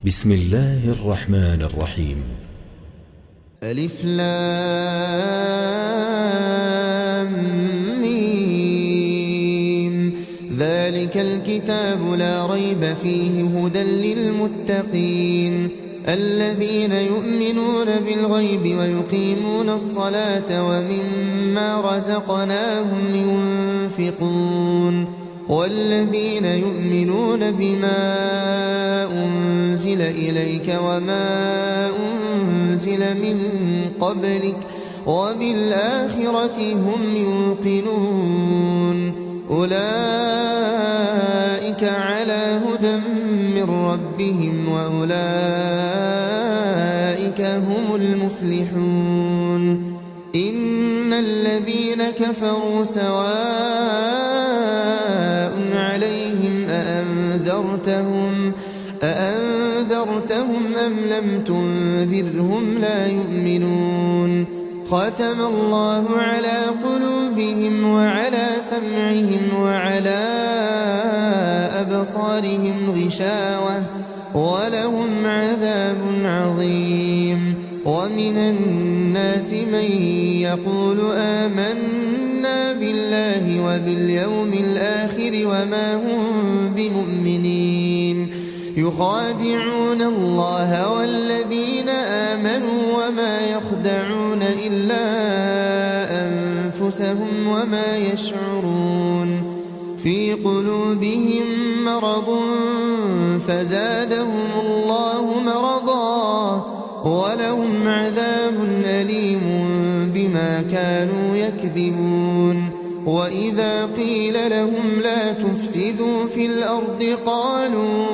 بسم الله الرحمن الرحيم. ألف لام ميم. ذلك الكتاب لا ريب فيه هدى للمتقين الذين يؤمنون بالغيب ويقيمون الصلاة ومما رزقناهم ينفقون والذين يؤمنون بما أنزل إليك وما أنزل من قبلك وبالآخرة هم يوقنون أولئك على هدى من ربهم وأولئك هم المفلحون إن الذين كفروا سواء عليهم أأنذرتهم أم لم تنذرهم لا يؤمنون ختم الله على قلوبهم وعلى سمعهم وعلى أبصارهم غشاوة ولهم عذاب عظيم ومن الناس من يقول آمنا بالله وباليوم الآخر وما هم بمؤمنين يخادعون الله والذين آمنوا وما يخدعون إلا أنفسهم وما يشعرون في قلوبهم مرض فزادهم الله مرضا ولهم عذاب أليم بما كانوا يكذبون وإذا قيل لهم لا تفسدوا في الأرض قالوا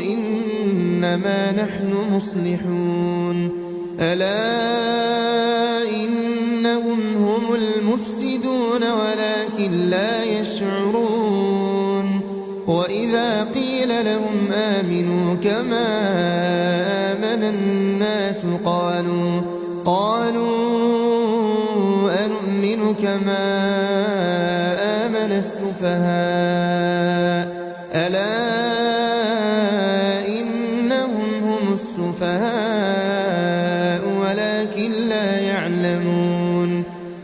إنما نحن مصلحون ألا إنهم هم المفسدون ولكن لا يشعرون وإذا قيل لهم آمنوا كما آمن الناس قالوا أنؤمن كما آمن السفهاء ألا إنهم هم السفهاء ولكن لا يعلمون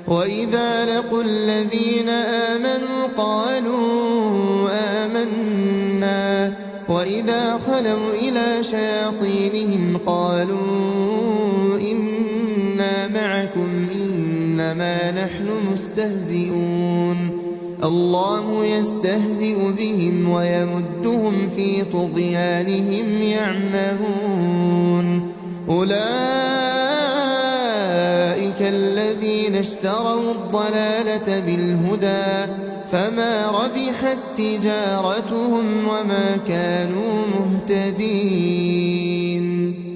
وإذا لقوا الذين آمنوا قالوا آمنا وإذا خلوا إلى شياطينهم قالوا إنا معكم إنما نحن مستهزئون الله يستهزئ بهم ويمدهم في طغيانهم يعمهون أولئك الذين اشتروا الضلالة بالهدى فما ربحت تجارتهم وما كانوا مهتدين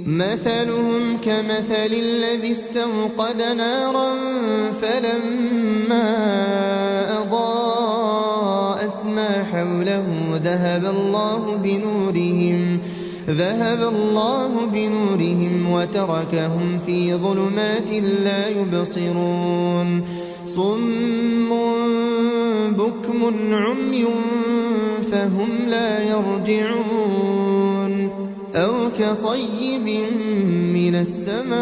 مثلهم كمثل الذي استوقد نارا فلما أضاءت ما حوله ذهب الله بنورهم وتركهم في ظلمات لا يبصرون صم بكم عمي فهم لا يرجعون أو كصيب من السماء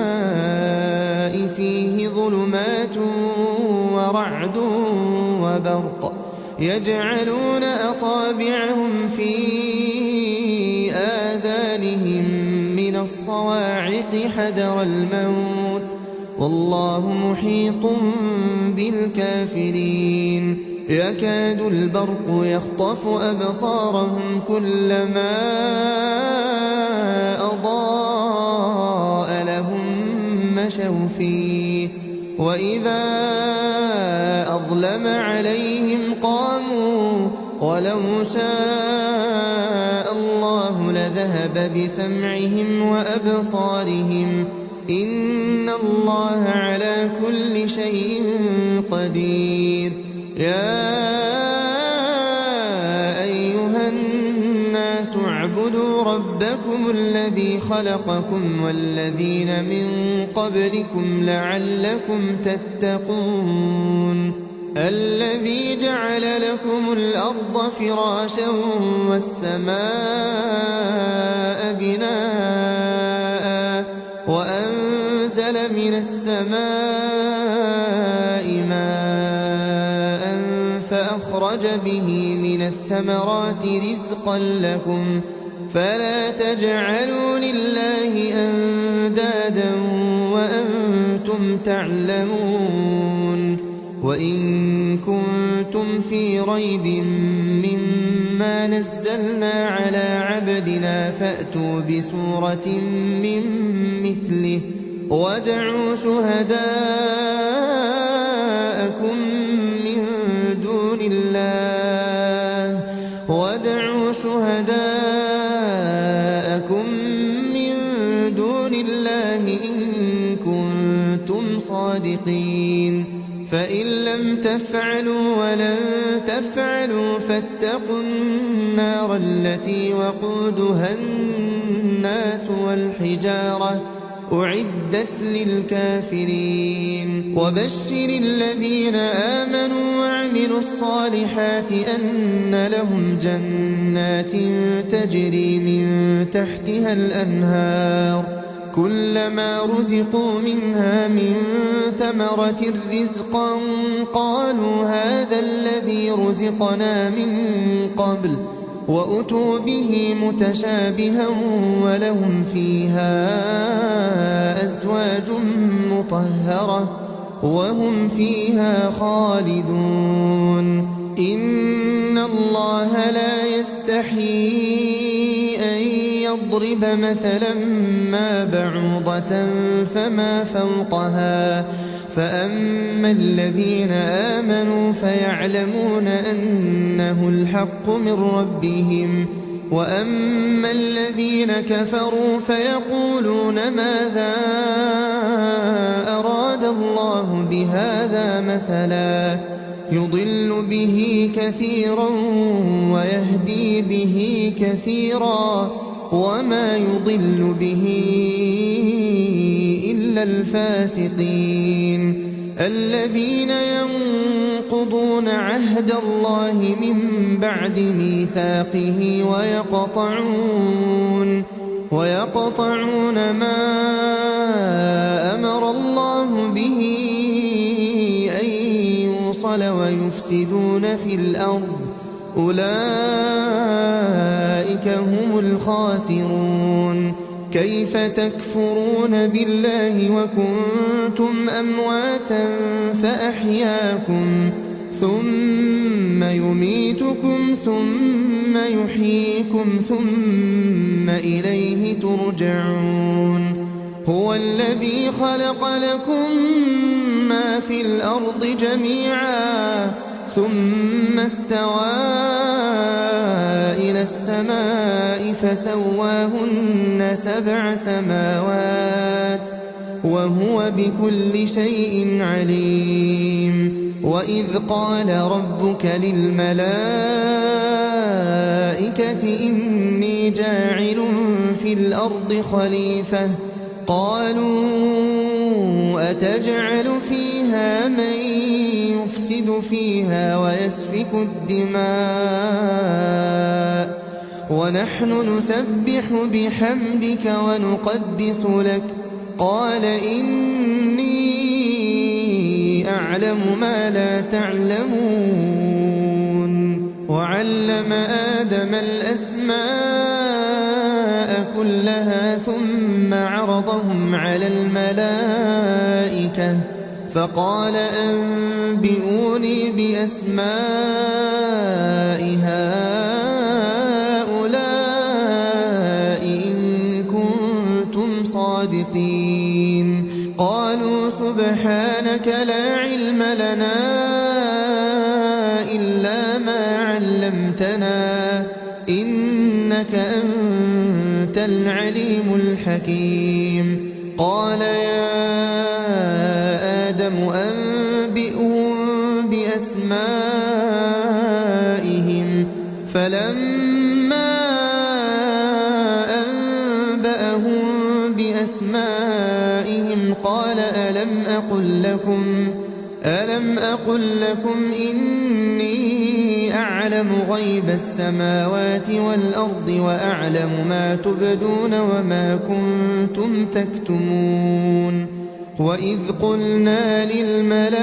فيه ظلمات ورعد وبرق يجعلون أصابعهم في آذانهم من الصواعق حذر الموت والله محيط بالكافرين يكاد البرق يخطف أبصارهم كلما أضاء لهم مشوا فيه وإذا أظلم عليهم قاموا ولو شاء الله لذهب بسمعهم وأبصارهم إن الله على كل شيء قدير يا أيها الناس اعبدوا ربكم الذي خلقكم والذين من قبلكم لعلكم تتقون الذي جعل لكم الأرض فراشا والسماء بناء وأنزل من السماء ماء فأخرج به من الثمرات رزقا لكم فلا تجعلوا لله أندادا وأنتم تعلمون وإن كنتم في ريب مما نزلنا على عبدنا فأتوا بسورة من مثله وادعوا شهداءكم من دون الله إن كنتم صادقين فإن لم تفعلوا ولن تفعلوا فاتقوا النار التي وقودها الناس والحجارة أعدت للكافرين وبشر الذين آمنوا وعملوا الصالحات أن لهم جنات تجري من تحتها الأنهار كلما رزقوا منها من ثمرة رزقا قالوا هذا الذي رزقنا من قبل وأتوا به متشابها ولهم فيها أزواج مطهرة وهم فيها خالدون إن الله لا يستحيي أن يضرب مثلا ما بعوضة فما فوقها فأما الذين آمنوا فيعلمون أنه الحق من ربهم وأما الذين كفروا فيقولون ماذا أراد الله بهذا مثلا يضل به كثيرا ويهدي به كثيرا وما يضل به إلا الفاسقين الذين ينقضون عهد الله من بعد ميثاقه ويقطعون ما أمر الله به أن يوصل ويفسدون في الأرض أولئك هم الخاسرون كيف تكفرون بالله وكنتم أمواتا فأحياكم ثم يميتكم ثم يحييكم ثم إليه ترجعون هو الذي خلق لكم ما في الأرض جميعا ثم استوى إلى السماء فسواهن 7 سماوات وهو بكل شيء عليم وإذ قال ربك للملائكة إني جاعل في الأرض خليفة قالوا أتجعل فيها من يفسد فيها ويسفك الدماء ونحن نسبح بحمدك ونقدس لك قال إني أعلم ما لا تعلمون وعلم آدم الأسماء كلها ثم عرضهم على الملائكة فقال أنبئوني بأسماء هؤلاء إن كنتم صادقين قالوا سبحانك لا علم لنا إلا ما علمتنا إنك أنت العليم الحكيم قال يا آدم أنبئهم بأسمائهم فلما أنبأهم بأسمائهم قال ألم أقل لكم إني أعلم أعلم غيب السماوات والأرض وأعلم ما تبدون وما كنتم تكتمون وإذ قلنا للملائكة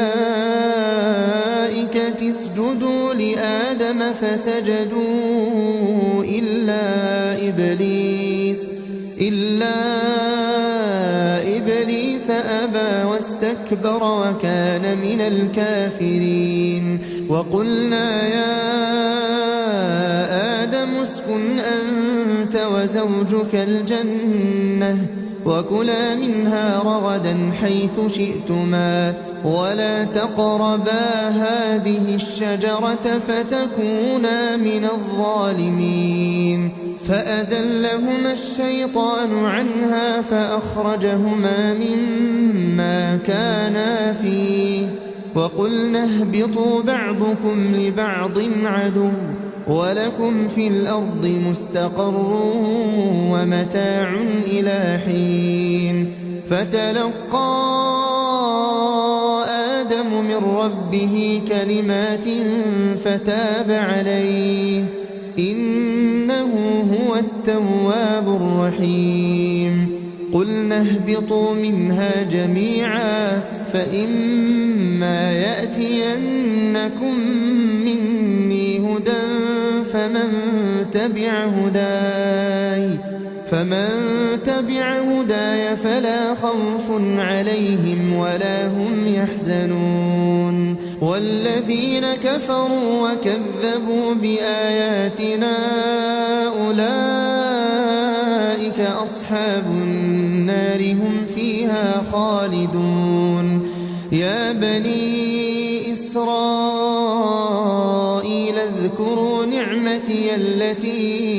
اسجدوا لآدم فسجدوا إلا إبليس أبى واستكبر وكان من الكافرين وقلنا يا آدم اسكن أنت وزوجك الجنة وكلا منها رغدا حيث شئتما ولا تقربا هذه الشجرة فتكونا من الظالمين فأزلهما الشيطان عنها فأخرجهما مما كانا فيه وقلنا اهبطوا بعضكم لبعض عدو ولكم في الأرض مستقر ومتاع إلى حين فتلقى آدم من ربه كلمات فتاب عليه إنه هو التواب الرحيم قلنا اهبطوا منها جميعا فإما يأتينكم مني هدى فمن تبع هداي فلا خوف عليهم ولا هم يحزنون والذين كفروا وكذبوا بآياتنا أولئك أصحاب النار هم فيها خالدون يا بني إسرائيل اذكروا نعمتي التي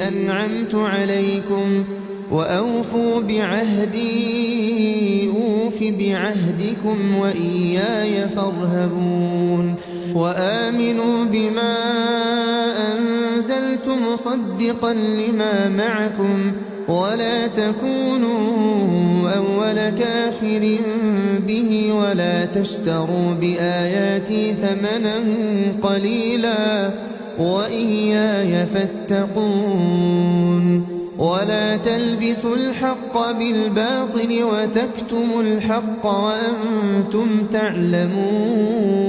أنعمت عليكم وأوفوا بعهدي أوف بعهدكم وإياي فارهبون وآمنوا بما أنزلت مصدقا لما معكم ولا تكونوا أول كافر به ولا تشتروا بآياتي ثمنا قليلا وإياي فاتقون ولا تلبسوا الحق بالباطل وتكتموا الحق وأنتم تعلمون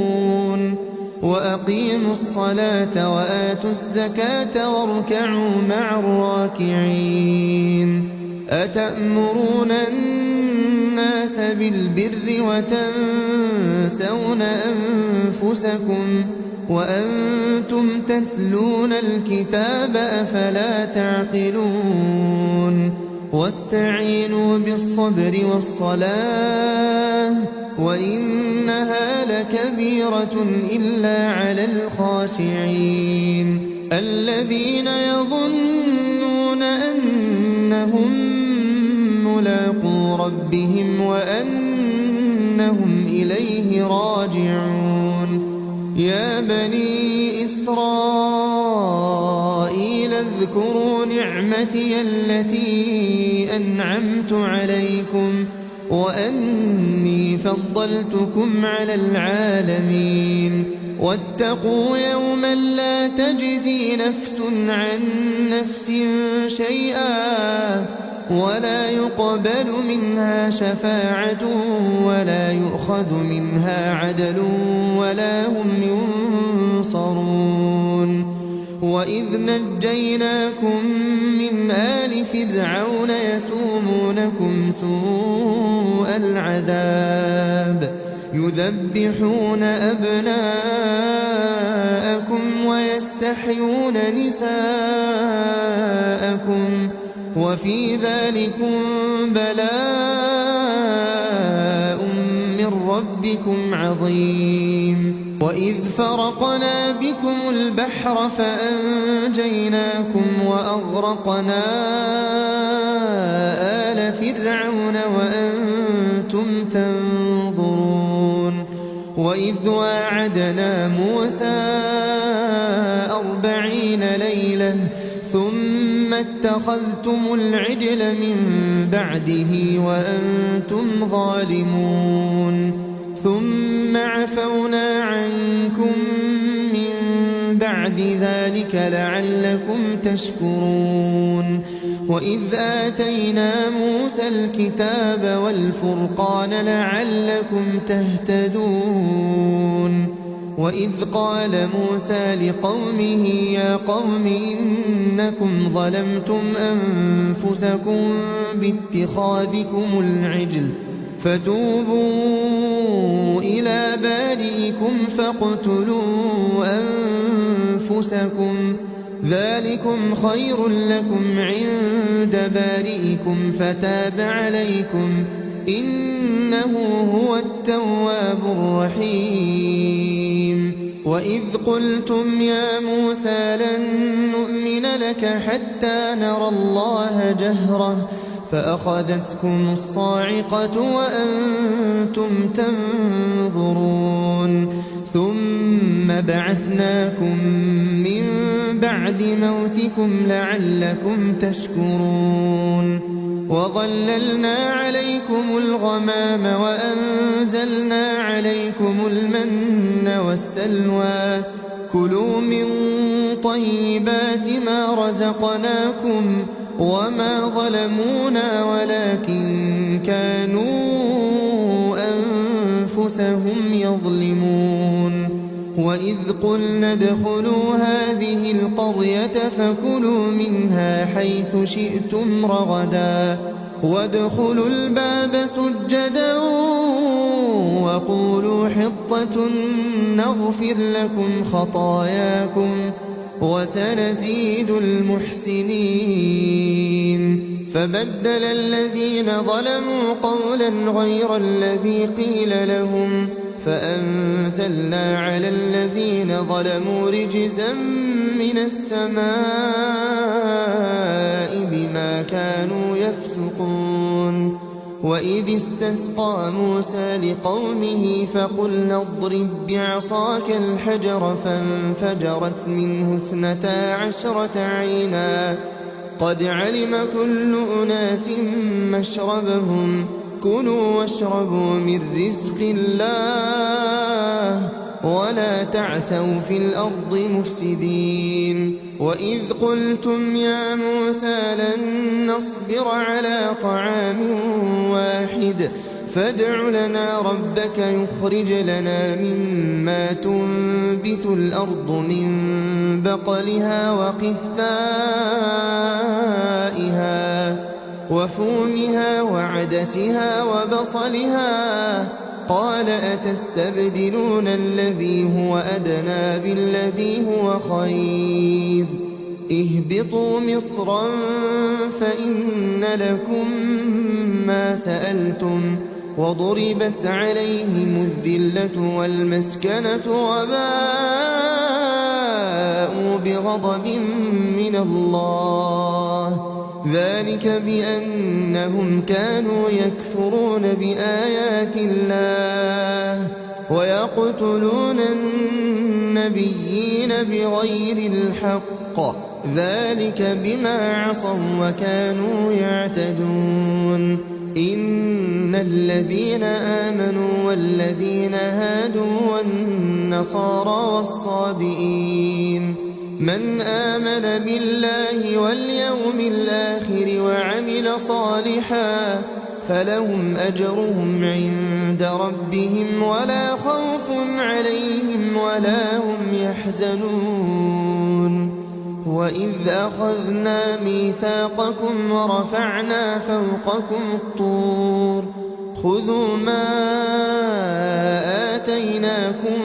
وأقيموا الصلاة وآتوا الزكاة واركعوا مع الراكعين أتأمرون الناس بالبر وتنسون أنفسكم وأنتم تتلون الكتاب أفلا تعقلون واستعينوا بالصبر والصلاة وإنها لكبيرة إلا على الخاشعين الذين يظنون أنهم ملاقو ربهم وأنهم إليه راجعون يا بني إسرائيل اذكروا نعمتي التي أنعمت عليكم وأني فضلتكم على العالمين واتقوا يوما لا تجزي نفس عن نفس شيئا ولا يقبل منها شفاعة ولا يؤخذ منها عدل ولا هم ينصرون وإذ نجيناكم من آل فرعون يسومونكم سوء العذاب يذبحون أبناءكم ويستحيون نساءكم وفي ذلكم بلاء من ربكم عظيم وإذ فرقنا بكم البحر فأنجيناكم وأغرقنا آل فرعون وأنتم تنظرون وإذ واعدنا موسى 40 ليلة ثم اتخذتم العجل من بعده وأنتم ظالمون ثم عفونا عنكم من بعد ذلك لعلكم تشكرون وإذ آتينا موسى الكتاب والفرقان لعلكم تهتدون وإذ قال موسى لقومه يا قوم إنكم ظلمتم أنفسكم باتخاذكم العجل فتوبوا إلى بارئكم فاقتلوا أنفسكم ذلكم خير لكم عند بارئكم فتاب عليكم إنه هو التواب الرحيم وإذ قلتم يا موسى لن نؤمن لك حتى نرى الله جهرة فأخذتكم الصاعقة وأنتم تنظرون ثم بعثناكم من بعد موتكم لعلكم تشكرون وظللنا عليكم الغمام وأنزلنا عليكم المن والسلوى كلوا من طيبات ما رزقناكم وما ظلمونا ولكن كانوا أنفسهم يظلمون وإذ قلنا ادخلوا هذه القرية فكلوا منها حيث شئتم رغدا وادخلوا الباب سجدا وقولوا حطة نغفر لكم خطاياكم وسنزيد المحسنين فبدل الذين ظلموا قولا غير الذي قيل لهم فأنزلنا على الذين ظلموا رجزا من السماء بما كانوا يفسقون وإذ استسقى موسى لقومه فقلنا اضرب بعصاك الحجر فانفجرت منه 12 عينا قد علم كل أناس مشربهم كلوا واشربوا من رزق الله ولا تعثوا في الأرض مفسدين وإذ قلتم يا موسى لن نصبر على طعام واحد فادع لنا ربك يخرج لنا مما تنبت الأرض من بقلها وقثائها وفومها وعدسها وبصلها قال أتستبدلون الذي هو أدنى بالذي هو خير اهبطوا مصرا فإن لكم ما سألتم وضربت عليهم الذلة والمسكنة وباءوا بغضب من الله ذلك بأنهم كانوا يكفرون بآيات الله ويقتلون النبيين بغير الحق ذلك بما عصوا وكانوا يعتدون إن الذين آمنوا والذين هادوا والنصارى والصابئين من آمن بالله واليوم الآخر وعمل صالحا فلهم أجرهم عند ربهم ولا خوف عليهم ولا هم يحزنون وإذ أخذنا ميثاقكم ورفعنا فوقكم الطور خذوا ما آتيناكم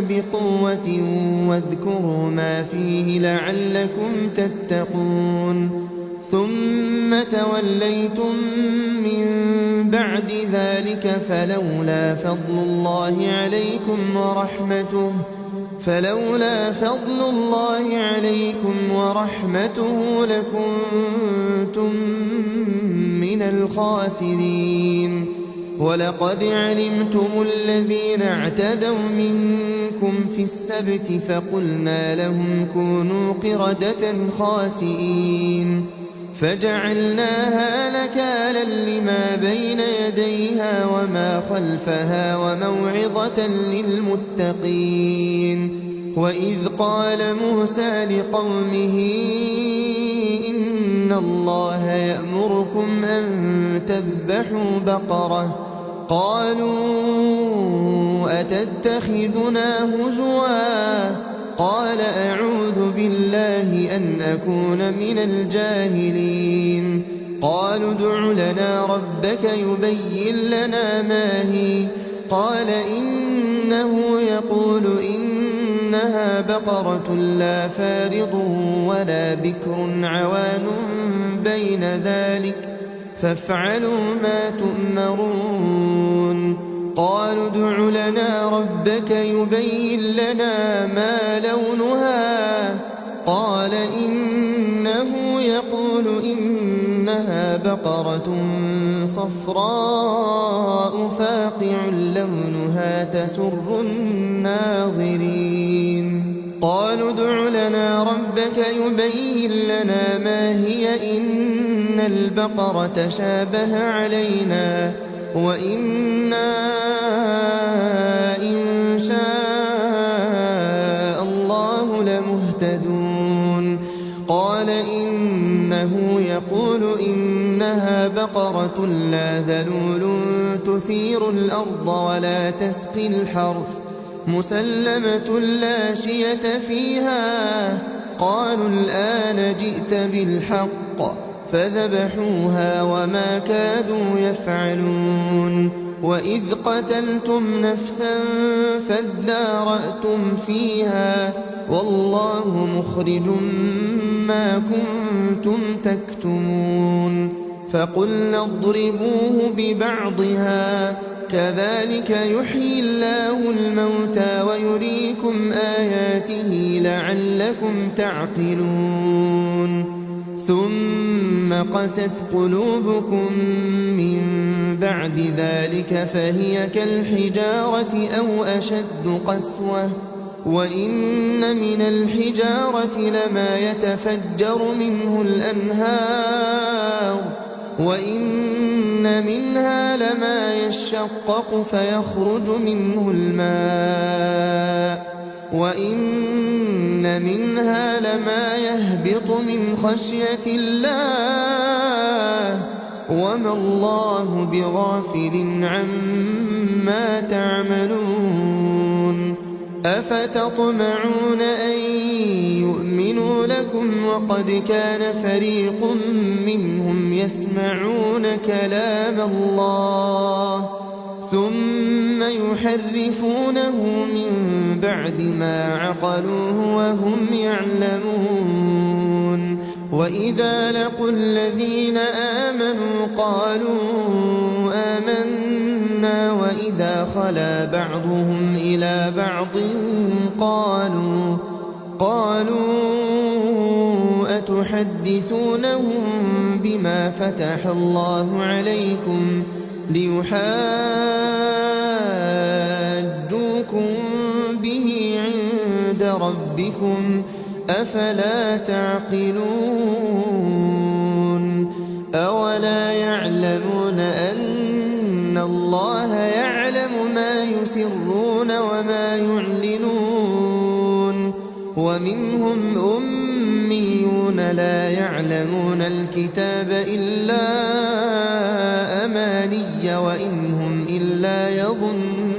بقوة واذكروا ما فيه لعلكم تتقون ثم توليتم من بعد ذلك فلولا فضل الله عليكم ورحمته لكنتم من الخاسرين ولقد علمتم الذين اعتدوا منكم في السبت فقلنا لهم كونوا قردة خاسئين فجعلناها نكالا لما بين يديها وما خلفها وموعظة للمتقين وإذ قال موسى لقومه إن الله يأمركم أن تذبحوا بقرة قالوا أتتخذنا هزوا قال أعوذ بالله أن أكون من الجاهلين قالوا ادع لنا ربك يبين لنا ما هي قال إنه يقول إنها بقرة لا فارض ولا بكر عوان بين ذلك فافعلوا ما تؤمرون قالوا ادع لنا ربك يبين لنا ما لونها قال إنه يقول إنها بقرة صفراء فاقع لونها تسر الناظرين قالوا ادع لنا ربك يبين لنا ما هي إن البقرة شابه علينا وإنا إن شاء الله لمهتدون قال إنه يقول إنها بقرة لا ذلول تثير الأرض ولا تسقي الحرث مسلمة لا شية فيها قالوا الآن جئت بالحق فذبحوها وما كادوا يفعلون وإذ قتلتم نفسا فادارأتم فيها والله مخرج ما كنتم تكتمون فقلنا اضربوه ببعضها كذلك يحيي الله الموتى ويريكم آياته لعلكم تعقلون ثم قست قلوبكم من بعد ذلك فهي كالحجارة أو أشد قسوة وإن من الحجارة لما يتفجر منه الأنهار وإن منها لما يشقق فيخرج منه الماء وإن منها لما يهبط من خشية الله وما الله بغافل عما تعملون أفتطمعون أن يؤمنوا لكم وقد كان فريق منهم يسمعون كلام الله ثم يحرفونه من بعد ما عقلوه وهم يعلمون وإذا لقوا الذين آمنوا قالوا آمنا وإذا خلا بعضهم إلى بعض قالوا أتحدثونهم بما فتح الله عليكم ليحاجوكم به عند ربكم أفلا تعقلون أولا يعلمون أن الله يعلم ما يسرون وما يعلنون ومنهم أميون لا يعلمون الكتاب إلا أماني وإن هم إلا يظنون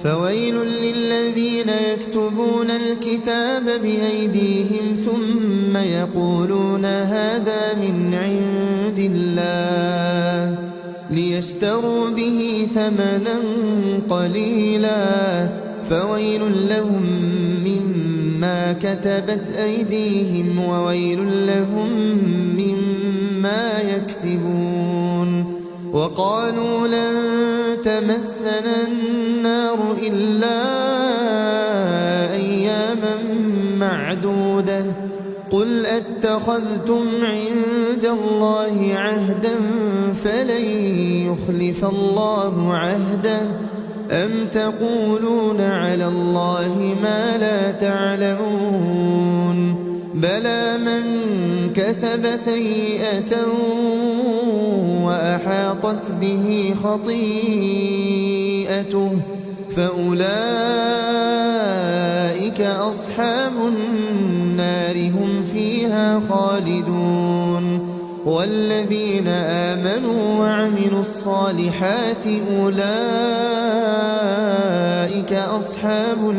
فويل للذين يكتبون الكتاب بأيديهم ثم يقولون هذا من عند الله ليشتروا به ثمنا قليلا فويل لهم مما كتبت أيديهم وويل لهم مما يكسبون وقالوا لن تمسنا النار إلا أياما معدودة قل أتخذتم عند الله عهدا فلن يخلف الله عهده أم تقولون على الله ما لا تعلمون بلى من كسب سيئة وأحاطت به خطيئته فأولئك أصحاب النار هم فيها خالدون والذين آمنوا وعملوا الصالحات أولئك أصحاب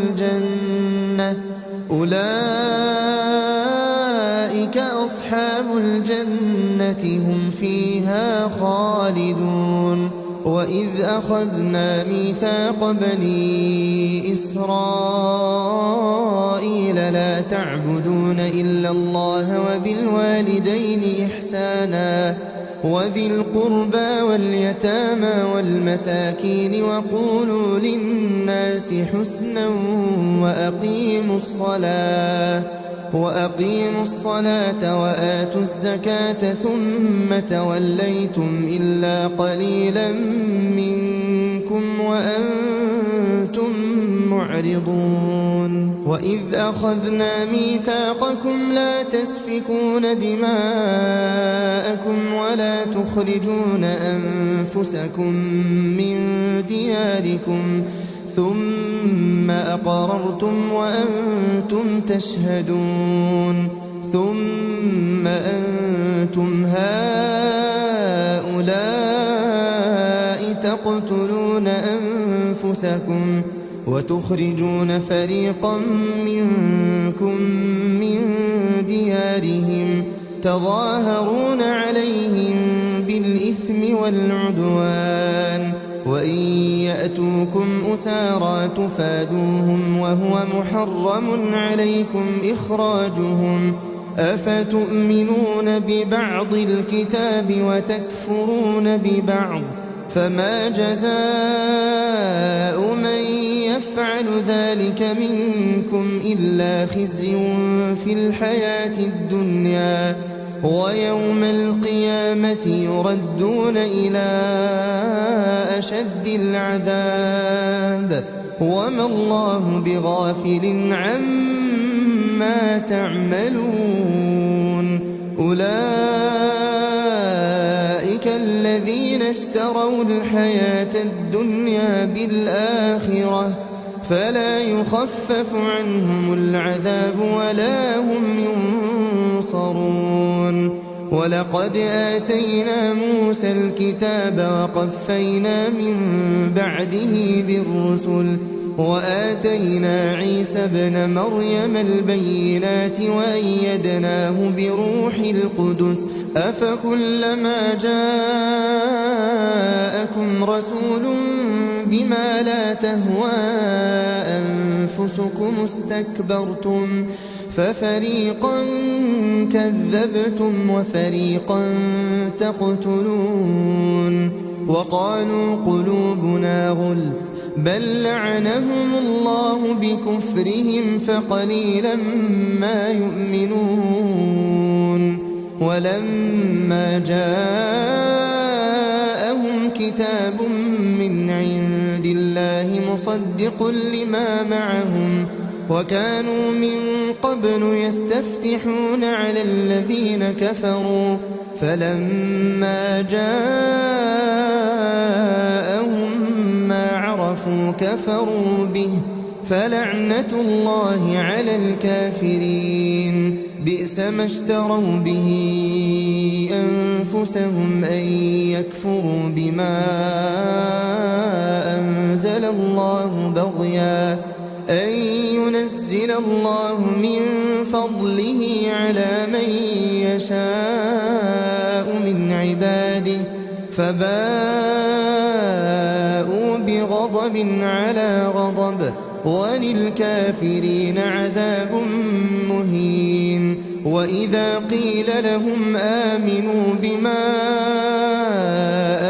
الجنة هم فيها خالدون وإذ أخذنا ميثاق بني إسرائيل لا تعبدون إلا الله وبالوالدين إحسانا وذي القربى واليتامى والمساكين وقولوا للناس حسنا وأقيموا الصلاة وآتوا الزكاة ثم توليتم إلا قليلا منكم وأنتم معرضون وإذ أخذنا ميثاقكم لا تسفكون دماءكم ولا تخرجون أنفسكم من دياركم ثم أقررتم وأنتم تشهدون ثم أنتم هؤلاء تقتلون أنفسكم وتخرجون فريقا منكم من ديارهم تظاهرون عليهم بالإثم والعدوان وإن يأتوكم أسارى تفادوهم وهو محرم عليكم إخراجهم أفتؤمنون ببعض الكتاب وتكفرون ببعض فما جزاء من يفعل ذلك منكم إلا خزي في الحياة الدنيا ويوم القيامة يردون إلى أشد العذاب وما الله بغافل عما تعملون أولئك الذين اشتروا الحياة الدنيا بالآخرة فلا يخفف عنهم العذاب ولا هم ينصرون ولقد آتينا موسى الكتاب وقفينا من بعده بالرسل وآتينا عيسى ابن مريم البينات وأيدناه بروح القدس أفكلما جاءكم رسول بما لا تهوى أنفسكم استكبرتم ففريقا كذبتم وفريقا تقتلون وقالوا قلوبنا غلف بل لعنهم الله بكفرهم فقليلا ما يؤمنون ولما جاءهم كتاب من عند الله مصدق لما معهم وكانوا من قبل يستفتحون على الذين كفروا فلما جاءهم ما عرفوا كفروا به فلعنة الله على الكافرين بئس ما اشتروا به أنفسهم أن يكفروا بما أنزل الله بغيا أن ينزل الله من فضله على من يشاء من عباده فباءوا بغضب على غضب وللكافرين عذاب مهين وإذا قيل لهم آمنوا بما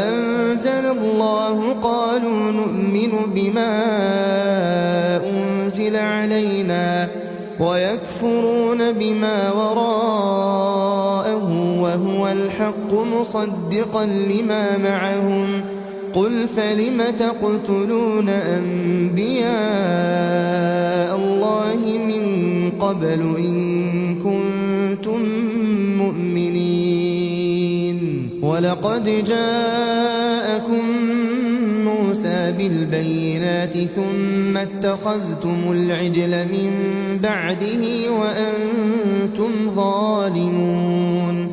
أنزل الله قالوا نؤمن بما أنزل علينا ويكفرون بما وراءه وهو الحق مصدقا لما معهم قل فلم تقتلون أنبياء الله من قبل إن كنتم مؤمنين ولقد جاءكم موسى بالبينات ثم اتخذتم العجل من بعده وأنتم ظالمون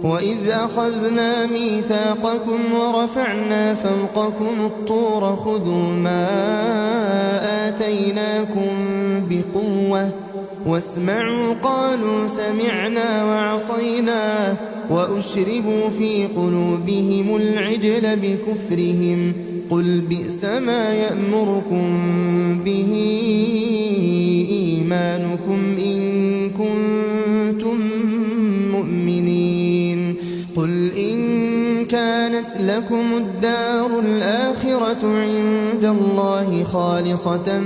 وإذ أخذنا ميثاقكم ورفعنا فوقكم الطور خذوا ما آتيناكم بقوة واسمعوا قالوا سمعنا وعصينا وأشربوا في قلوبهم العجل بكفرهم قل بئس ما يأمركم به إيمانكم إن كنتم مؤمنين قل إن كانت لكم الدار الآخرة عند الله خالصة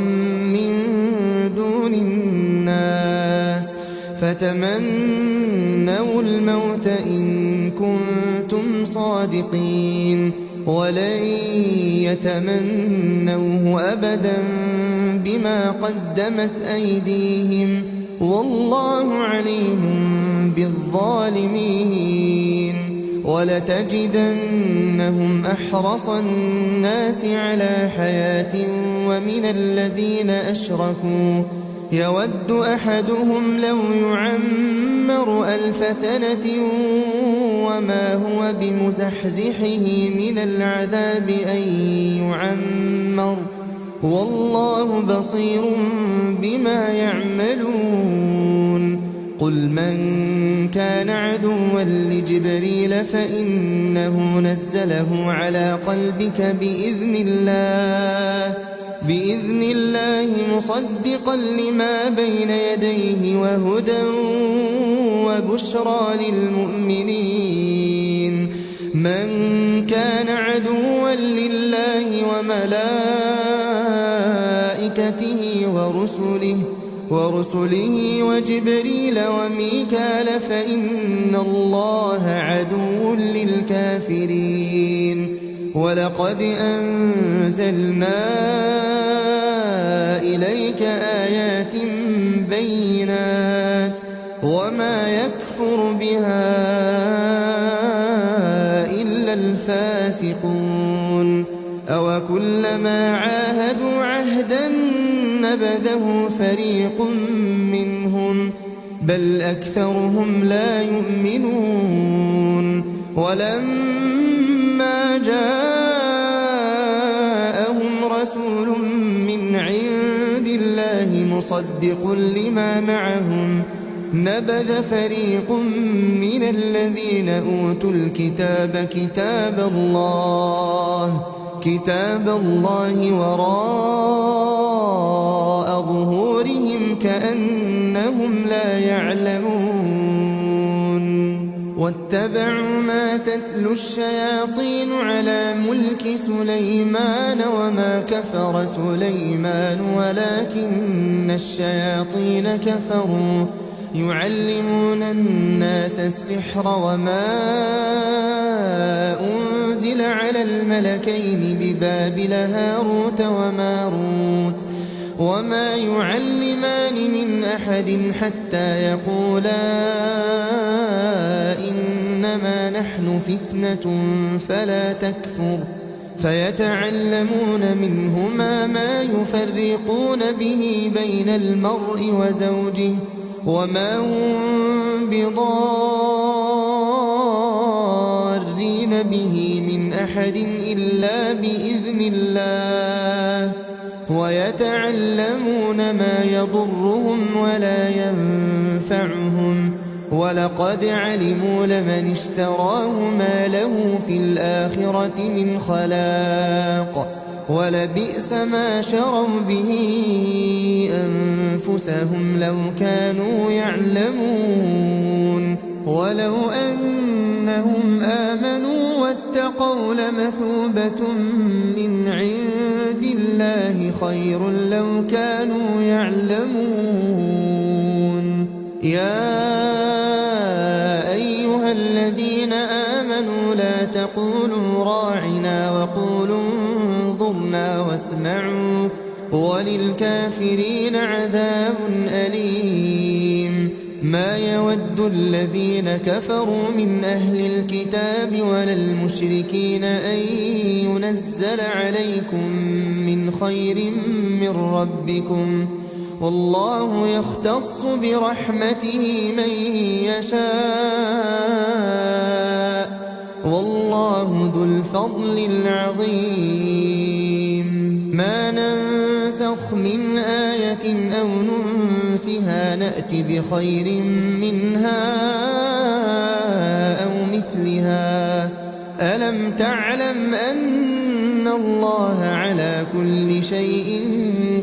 من دون الناس فتمنوا الموت إن كنتم صادقين ولن يتمنوه أبدا بما قدمت أيديهم والله عليم بالظالمين ولتجدنهم أحرص الناس على حياة ومن الذين أشركوا يود أحدهم لو يعمر 1000 سنة وما هو بمزحزحه من العذاب أن يعمر والله بصير بما يعملون قل من كان عدوا لجبريل فإنه نزله على قلبك بإذن الله مصدقا لما بين يديه وهدى وبشرى للمؤمنين من كان عدوا لله وملائكته ورسله وجبريل وميكال فإن الله عدو للكافرين ولقد أنزلنا إليك آيات بينات وما يكفر بها إلا الفاسقون أوكلما عاهدوا عهدا نبذه فريق منهم بل أكثرهم لا يؤمنون ولما جاءهم رسول من عند الله مصدق لما معهم نبذ فريق من الذين أوتوا الكتاب كتاب الله وراء ظهورهم كأنهم لا يعلمون واتبعوا ما تتلو الشياطين على ملك سليمان وما كفر سليمان ولكن الشياطين كفروا يعلمون الناس السحر وما أنزل على الملكين ببابل هاروت وماروت وما يعلمان من أحد حتى يقولا إنما نحن فتنة فلا تكفر فيتعلمون منهما ما يفرقون به بين المرء وزوجه وما هم بضارين به من أحد إلا بإذن الله ويتعلمون ما يضرهم ولا ينفعهم ولقد علموا لمن اشتراه ما له في الآخرة من خلاق ولبئس ما شروا به أنفسهم لو كانوا يعلمون ولو أنهم آمنوا واتقوا لمثوبة من عند الله خير لو كانوا يعلمون يا أيها الذين آمنوا لا تقولوا راعنا وقولوا انظرنا واسمعوا وللكافرين عذاب أليم ما يود الذين كفروا من أهل الكتاب ولا المشركين أن ينزل عليكم من خير من ربكم، والله يختص برحمته من يشاء، والله ذو الفضل العظيم. ما ننسخ من آية أو ننسها نأت بخير منها أو مثلها. ألم تعلم أن الله على كل شيء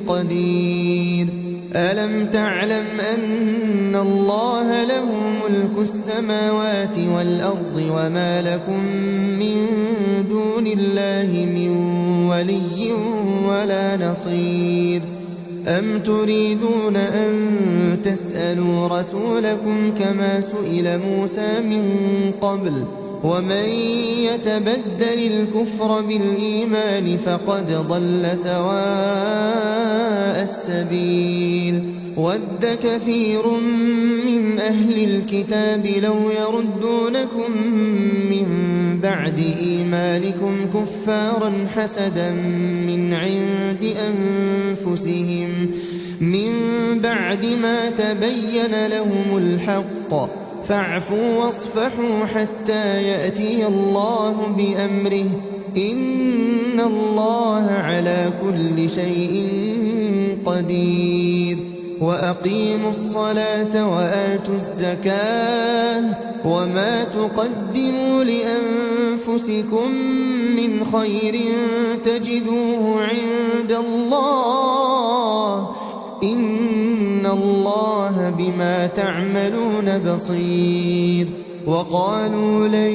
قدير؟ ألم تعلم أن الله له ملك السماوات والأرض وما لكم من دون الله من ولي ولا نصير؟ أم تريدون أن تسألوا رسولكم كما سئل موسى من قبل؟ ومن يتبدل الكفر بالإيمان فقد ضل سواء السبيل. ود كثير من أهل الكتاب لو يردونكم من بعد إيمانكم كفارا حسدا من عند أنفسهم من بعد ما تبين لهم الحق، فاعفوا واصفحوا حتى يأتي الله بأمره، إن الله على كل شيء قدير. وأقيموا الصلاة وآتوا الزكاة وما تقدموا لأنفسكم من خير تجدوه عند الله، إن الله بما تعملون بصير. وقالوا لن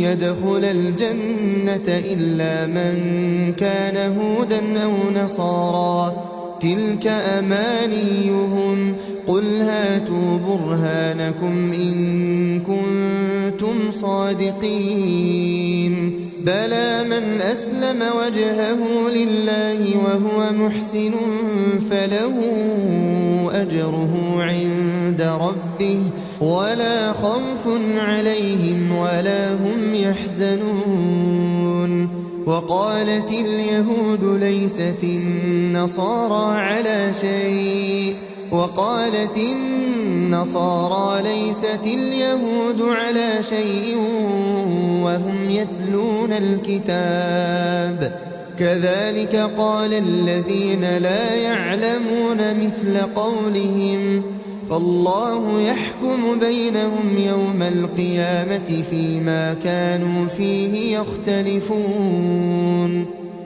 يدخل الجنة إلا من كان هودا أو نصارى، تلك أمانيهم، قل هاتوا برهانكم إن كنتم صادقين. بلى من أسلم وجهه لله وهو محسن فله أجره عند ربه ولا خوف عليهم ولا هم يحزنون. وقالت اليهود ليست النصارى على شيء، وقالت النصارى ليست اليهود على شيء وهم يتلون الكتاب، كذلك قال الذين لا يعلمون مثل قولهم، فالله يحكم بينهم يوم القيامة فيما كانوا فيه يختلفون.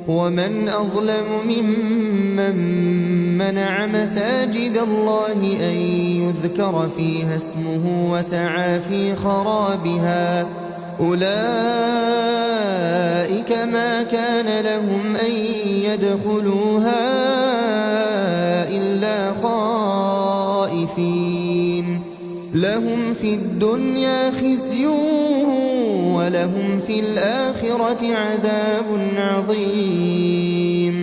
ومن أظلم ممن منع مساجد الله أن يذكر فيها اسمه وسعى في خرابها، أولئك ما كان لهم أن يدخلوها إلا خائفين، لهم في الدنيا خزي ولهم في الآخرة عذاب عظيم.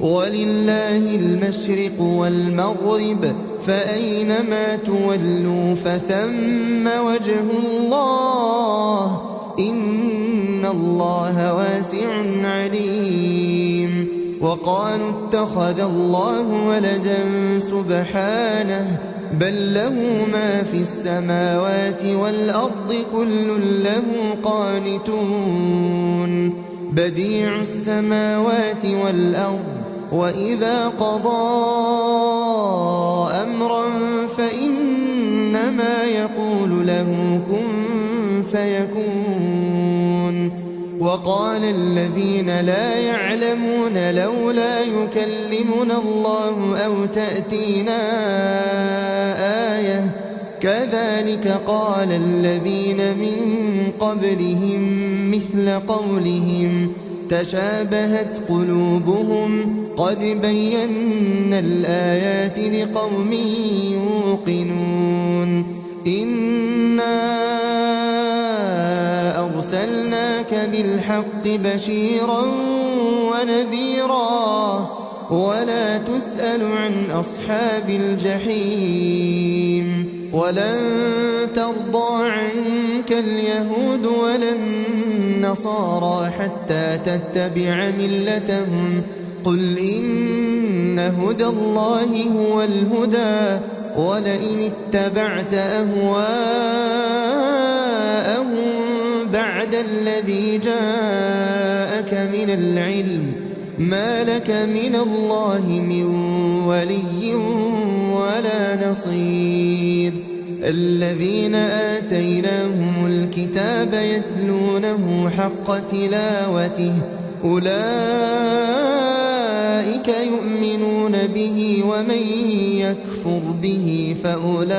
ولله المشرق والمغرب، فأينما تولوا فثم وجه الله، إن الله واسع عليم. وقالوا اتخذ الله ولدا سبحانه، بل له ما في السماوات والأرض كل له قانتون. بديع السماوات والأرض، وإذا قضى أمرا فإنما يقول له كن فيكون. وقال الذين لا يعلمون لولا يكلمنا الله أو تأتينا آية، كذلك قال الذين من قبلهم مثل قولهم تشابهت قلوبهم، قد بينا الآيات لقوم يوقنون. إنا أرسلناك بالحق بشيرا ونذيرا، ولا تسأل عن أصحاب الجحيم. ولن ترضى عنك اليهود ولا النصارى حتى تتبع ملتهم قل إن هدى الله هو الهدى ولئن اتبعت أهواءهم بعد الذي جاءك من العلم ما لك من الله من ولي ولا نصير الذين آتيناهم الكتاب يتلونه حق تلاوته أولئك يؤمنون به ومن يكفر به فأولئك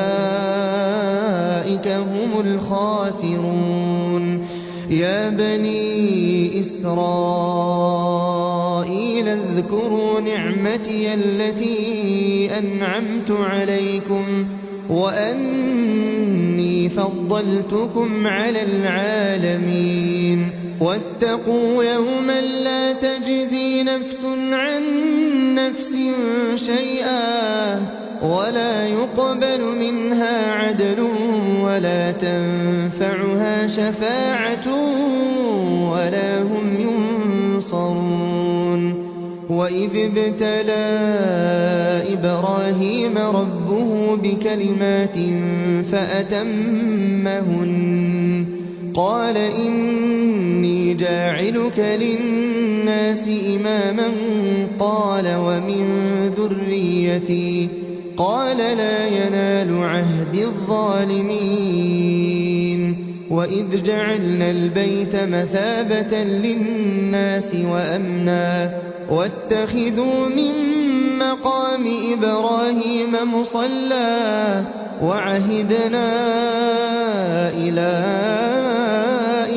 هم الخاسرون يا بني إسرائيل اذكروا نعمتي التي أنعمت عليكم وأني فضلتكم على العالمين واتقوا يوما لا تجزي نفس عن نفس شيئا ولا يقبل منها عدل ولا تنفعها شفاعة ولا هم ينصرون وإذ ابتلى إبراهيم ربه بكلمات فأتمهن قال إني جاعلك للناس إماما قال ومن ذريتي قال لا ينال عهد الظالمين وإذ جعلنا البيت مثابة للناس وأمنا واتخذوا من مقام إبراهيم مصلى وعهدنا إلى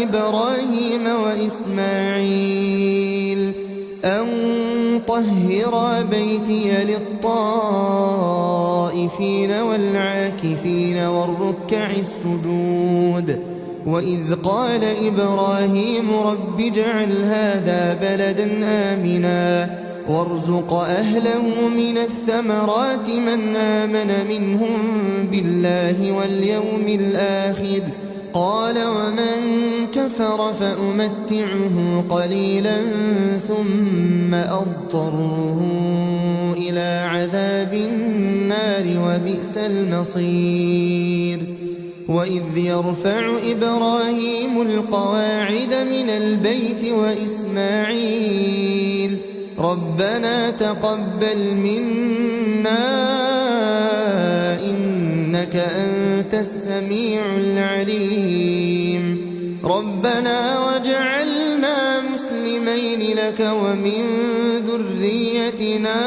إبراهيم وإسماعيل أن طهر بيتي للطائفين والعاكفين والركع السجود وإذ قال إبراهيم رب اجعل هذا بلدا آمنا وارزق أهله من الثمرات من آمن منهم بالله واليوم الآخر قال ومن كفر فأمتعه قليلا ثم أضطره إلى عذاب النار وبئس المصير وإذ يرفع إبراهيم القواعد من البيت وإسماعيل ربنا تقبل منا إنك أنت السميع العليم ربنا وجعلنا مسلمين لك ومن ذريتنا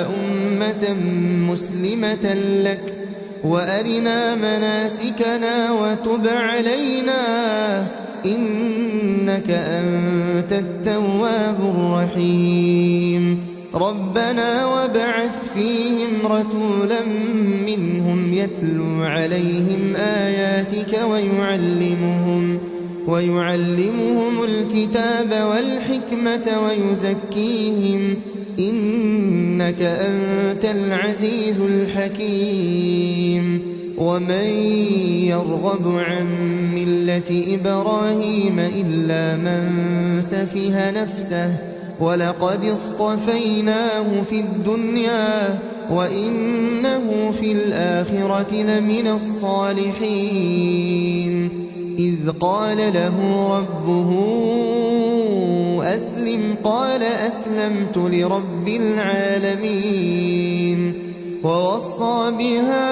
أمة مسلمة لك وأرنا مناسكنا وتب علينا إنك أنت التواب الرحيم ربنا وابعث فيهم رسولا منهم يتلو عليهم آياتك ويعلمهم الكتاب والحكمة ويزكيهم إنك أنت العزيز الحكيم ومن يرغب عن ملة إبراهيم إلا من سفه نفسه ولقد اصطفيناه في الدنيا وإنه في الآخرة لمن الصالحين إذ قال له ربه أسلم قال أسلمت لرب العالمين ووصى بها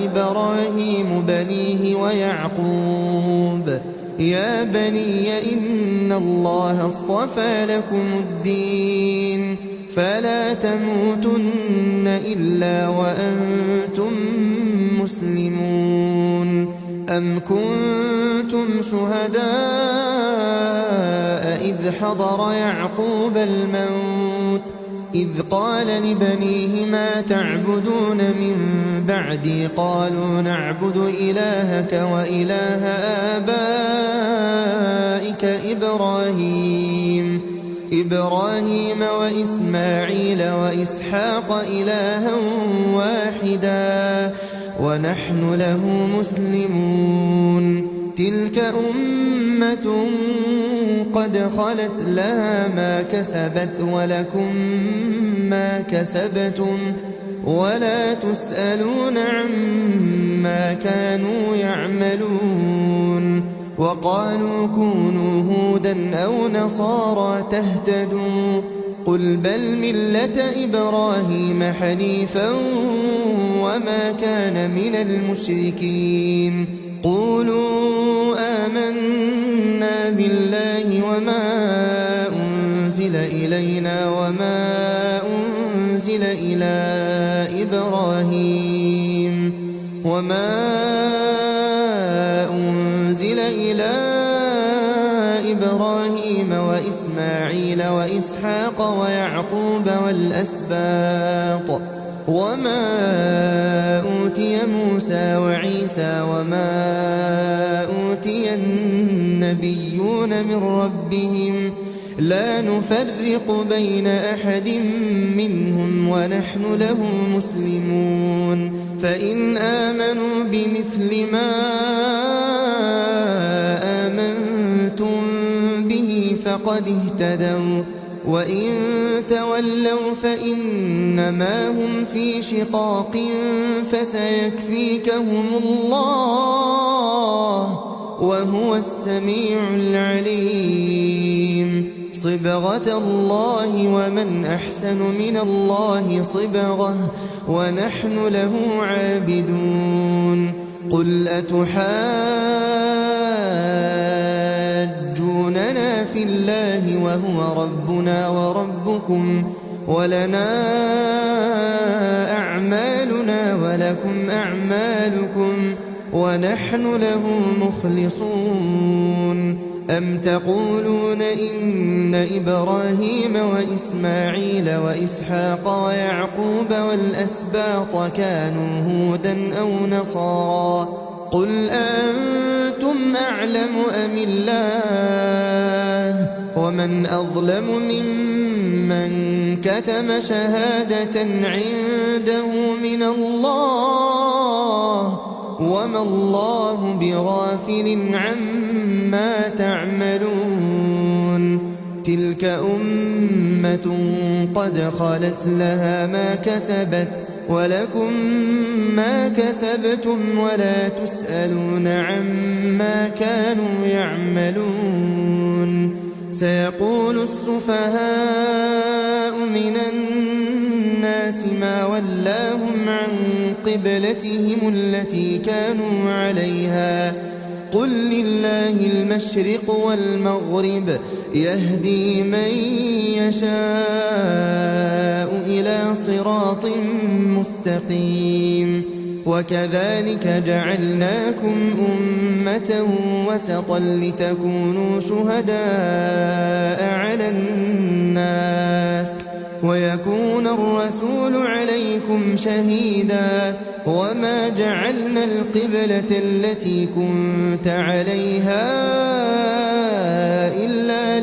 إبراهيم بنيه ويعقوب يا بني إن الله اصطفى لكم الدين فلا تموتن إلا وأنتم مسلمون أم كنتم شهداء إذ حضر يعقوب الموت إذ قال لبنيه ما تعبدون من بعدي قالوا نعبد إلهك وإله آبائك إبراهيم وإسماعيل وإسحاق إلها واحدا ونحن له مسلمون تلك أمة قد خلت لها ما كسبت ولكم ما كسبتم ولا تسألون عما كانوا يعملون وقالوا كونوا هودا أو نصارى تهتدوا قل بل ملة إبراهيم حنيفا وما كان من المشركين قولوا آمنا بالله وما أنزل إلينا وما أنزل إلى إبراهيم وإسماعيل وإسحاق ويعقوب والأسباط وما أوتي موسى وعيسى وما أوتي النبيون من ربهم لا نفرق بين أحد منهم ونحن له مسلمون فإن آمنوا بمثل ما آمنتم به فقد اهتدوا وإن تولوا فإنما هم في شقاق فسيكفيكهم الله وهو السميع العليم صبغة الله ومن أحسن من الله صبغة ونحن له عابدون قل أتحاجوننا في الله وهو ربنا وربكم ولنا أعمالنا ولكم أعمالكم ونحن له مخلصون أم تقولون إن إبراهيم وإسماعيل وإسحاق ويعقوب والأسباط كانوا هودا أو نصارى قل أنتم أعلم أم الله ومن أظلم ممن كتم شهادة عنده من الله وما الله بغافل عما تعملون تلك أمة قد خلت لها ما كسبت ولكم ما كسبتم ولا تسألون عما كانوا يعملون سيقول السفهاء من الناس ما ولاهم عن قبلتهم التي كانوا عليها قل لله المشرق والمغرب يهدي من يشاء إلى صراط مستقيم وكذلك جعلناكم أمة وسطا لتكونوا شهداء على الناس ويكون الرسول عليكم شهيدا وما جعلنا القبلة التي كنت عليها إلا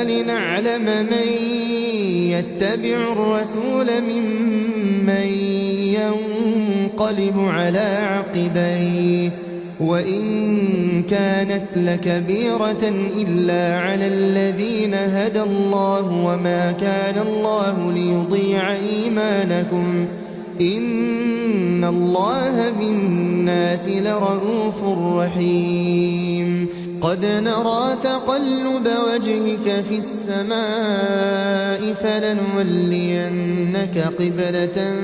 لنعلم من يتبع الرسول ممن ينقلب على عقبيه وإن كانت لكبيرة إلا على الذين هدى الله وما كان الله ليضيع إيمانكم إن الله بالناس لرءوف رحيم قد نرى تقلب وجهك في السماء فلنولينك قبلة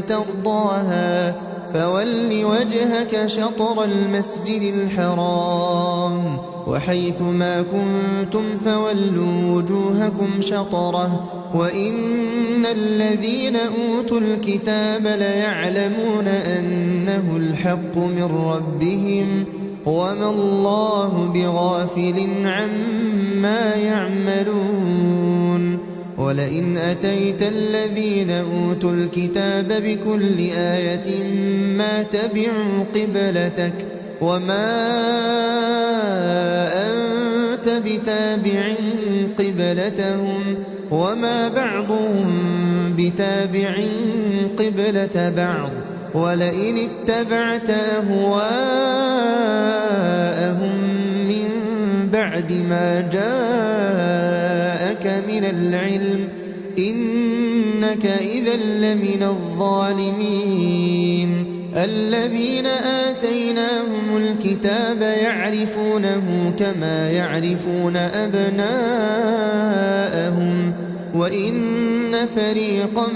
ترضاها فول وجهك شطر المسجد الحرام وحيث ما كنتم فولوا وجوهكم شطره وإن الذين أوتوا الكتاب ليعلمون أنه الحق من ربهم وما الله بغافل عما يعملون ولئن أتيت الذين أوتوا الكتاب بكل آية ما تبعوا قبلتك وما أنت بتابع قبلتهم وما بعضهم بتابع قبلة بعض ولئن اتبعت أهواءهم من بعد ما جاءك من العلم إنك إذا لمن الظالمين. الذين آتيناهم الكتاب يعرفونه كما يعرفون أبناءهم وإن فريقا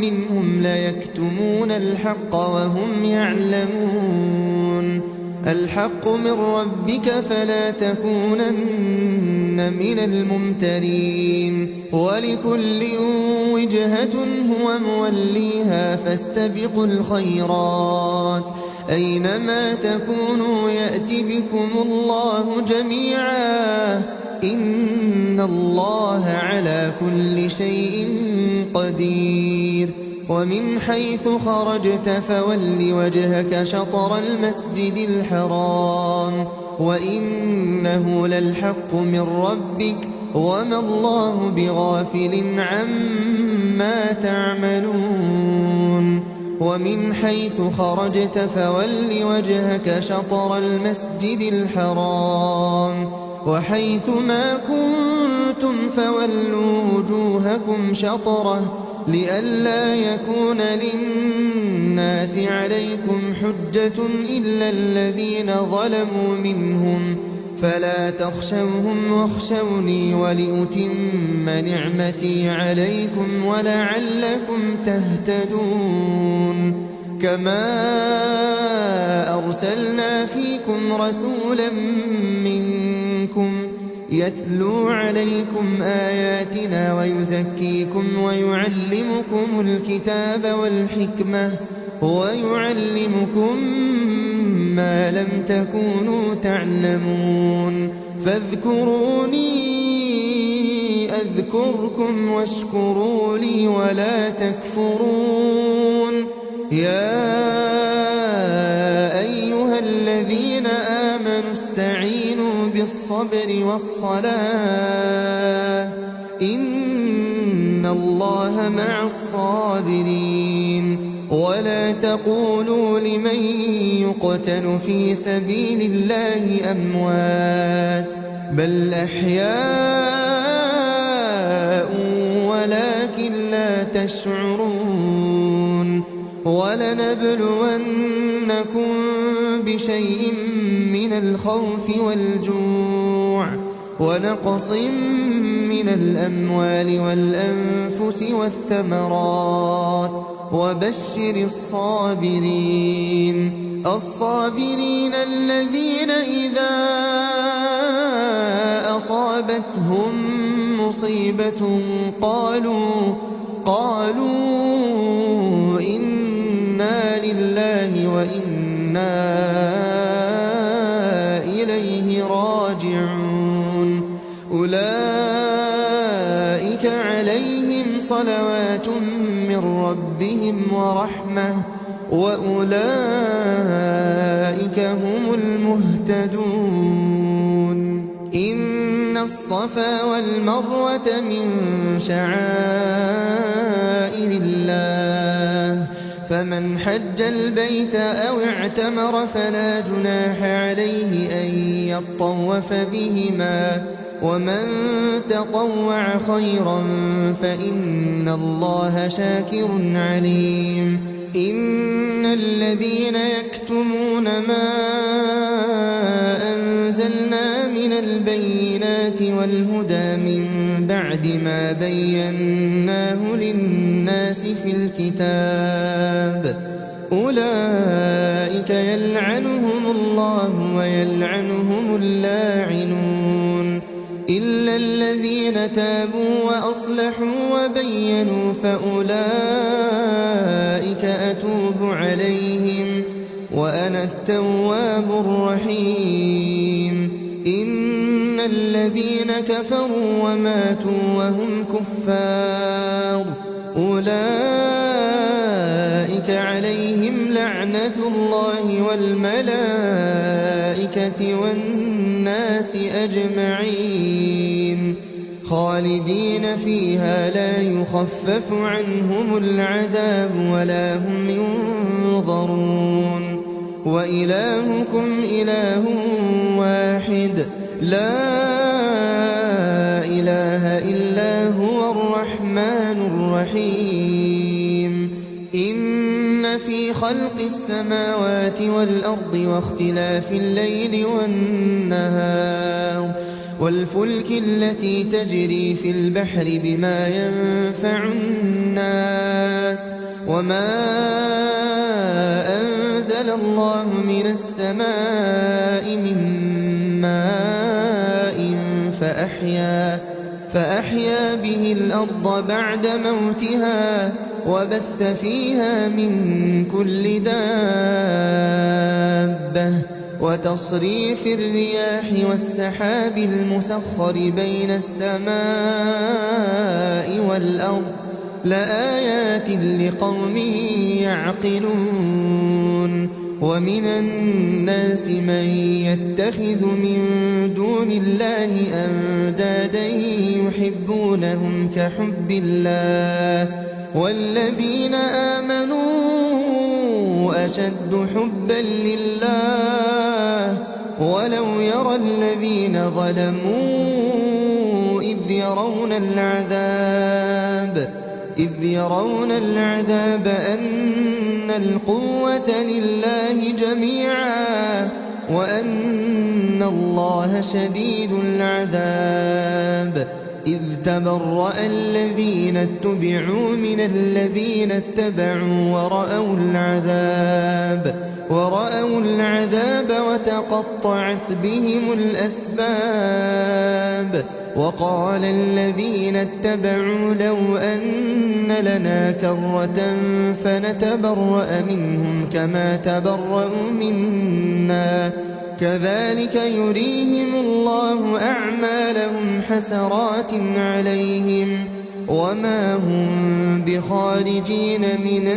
منهم ليكتمون الحق وهم يعلمون. الحق من ربك فلا تكونن من الممترين. ولكل وجهة هو موليها فاستبقوا الخيرات أينما تكونوا يأت بكم الله جميعا إن الله على كل شيء قدير. ومن حيث خرجت فول وجهك شطر المسجد الحرام وإنه للحق من ربك وما الله بغافل عما تعملون. ومن حيث خرجت فول وجهك شطر المسجد الحرام وحيث ما كنتم فولوا وجوهكم شطره لئلا يكون للناس عليكم حجة إلا الذين ظلموا منهم فلا تخشوهم واخشوني ولأتم نعمتي عليكم ولعلكم تهتدون. كما أرسلنا فيكم رسولا منكم يتلو عليكم آياتنا ويزكيكم ويعلمكم الكتاب والحكمة ويعلمكم ما لم تكونوا تعلمون. فاذكروني أذكركم واشكروا لي ولا تكفرون. يا أيها الذين آمنوا استعينوا بالصبر والصلاة إن الله مع الصابرين. ولا تقولوا لمن يقتل في سبيل الله أموات بل أحياء ولكن لا تشعرون. ولنبلونكم بشيء من الخوف والجوع ونقص من الأموال والأنفس والثمرات وبشر الصابرين الذين إذا أصابتهم مصيبة قالوا إنا لله وإنا إليه راجعون. أولئك عليهم صلوات من ربهم ورحمة وأولئك هم المهتدون. إن الصفا والمروة من شعائر الله فمن حج البيت أو اعتمر فلا جناح عليه أن يطوف بهما ومن تطوع خيرا فإن الله شاكر عليم. إن الذين يكتمون ما أنزلنا من البينات والهدى من بعد ما بيناه للناس في الكتاب أولئك يلعنهم الله ويلعنهم اللاعنون إلا الذين تابوا وأصلحوا وبينوا فأولئك أتوب عليهم وأنا التواب الرحيم. إن الذين كفروا وماتوا وهم كفار أولئك عليهم لعنة الله والملائكة والناس أجمعين خالدين فيها لا يخفف عنهم العذاب ولا هم ينظرون وإلهكم إله واحد لا إله إلا هو الرحمن الرحيم إن في خلق السماوات والأرض واختلاف الليل والنهار والفلك التي تجري في البحر بما ينفع الناس وما أنزل الله من السماء من ماء فأحيا به الأرض بعد موتها وبث فيها من كل دابة وتصريف الرياح والسحاب المسخر بين السماء والأرض لآيات لقوم يعقلون ومن الناس من يتخذ من دون الله أندادا يحبونهم كحب الله والذين آمنوا أشد حبا لله ولو يرى الذين ظلموا إذ يرون العذاب أن القوة لله جميعا وأن الله شديد العذاب إذ تبرأ الذين اتبعوا من الذين اتبعوا ورأوا العذاب وتقطعت بهم الأسباب وقال الذين اتبعوا لو أن لنا كرة فنتبرأ منهم كما تبرأوا منا كذلك يريهم الله أعمالهم حسرات عليهم وما هم بخارجين من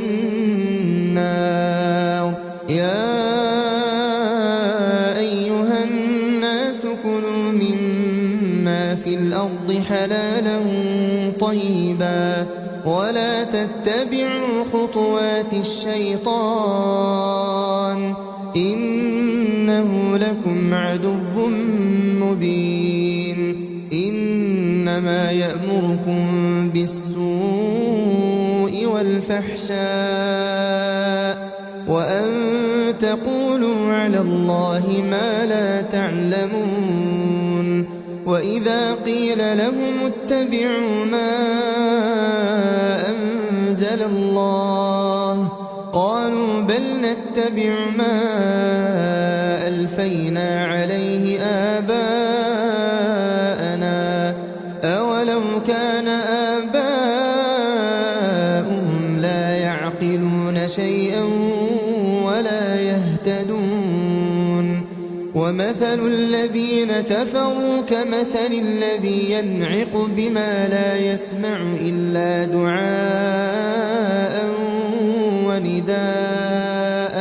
النار يا أيها الناس كلوا مما في الأرض حلالا طيبا ولا تتبعوا خطوات الشيطان إنه لكم عدو مبين إنما يأمركم بالسوء والفحشاء وأن تقولوا على الله ما لا تعلمون وإذا قيل لهم اتبعوا ما أنزل الله قالوا بل نتبع ما ألفينا عليه آباءنا أولو كان آباؤهم لا يعقلون شيئا ولا يهتدون ومثل الذين كفروا كمثل الذي ينعق بما لا يسمع إلا دعاء ونداء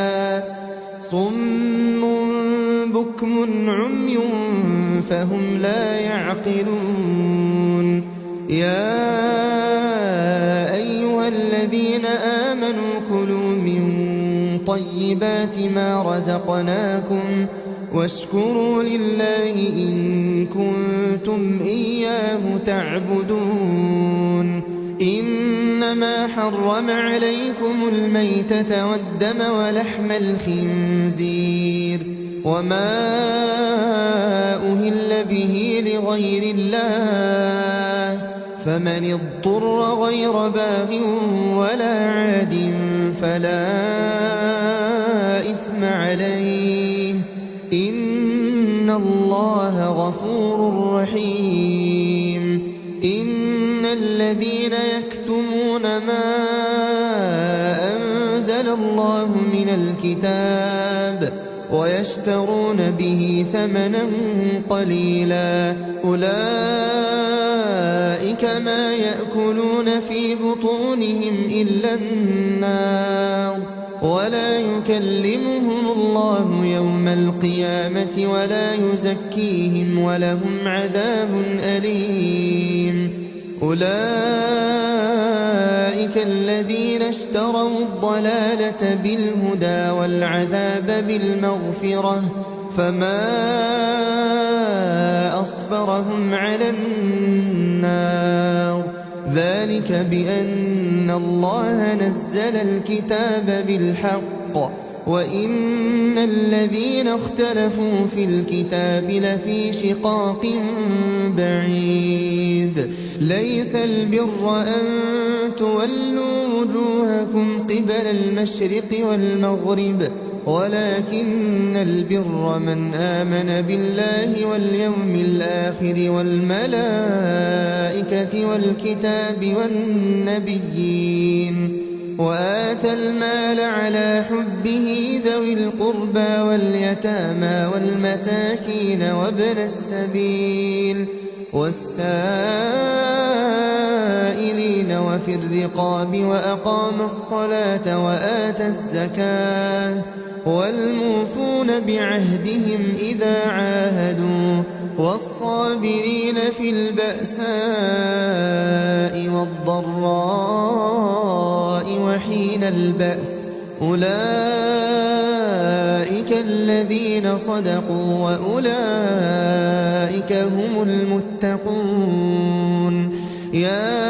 صم بكم عمي فهم لا يعقلون يا أيها الذين آمنوا كلوا من طيبات ما رزقناكم واشكروا لله إن كنتم إياه تعبدون إنما حرم عليكم الميتة والدم ولحم الخنزير وما أهل به لغير الله فمن اضطر غير باغ ولا عاد فلا إثم عليه إن الله غفور رحيم إن الذين يكتمون ما أنزل الله من الكتاب ويشترون به ثمنا قليلا أولئك ما يأكلون في بطونهم إلا النار ولا يكلمهم الله يوم القيامة ولا يزكيهم ولهم عذاب أليم. أولئك الذين اشتروا الضلالة بالهدى والعذاب بالمغفرة فما أصبرهم على النار. ذلك بأن الله نزل الكتاب بالحق وإن الذين اختلفوا في الكتاب لفي شقاق بعيد. ليس البر أن تولوا وجوهكم قبل المشرق والمغرب ولكن البر من آمن بالله واليوم الآخر والملائكة والكتاب والنبيين وآتى المال على حبه ذوي القربى واليتامى والمساكين وابن السبيل والسائلين وفي الرقاب وأقام الصلاة وآتى الزكاة والموفون بعهدهم إذا عاهدوا والصابرين في البأساء والضراء وحين البأس. أولئك الذين صدقوا وأولئك هم المتقون. يا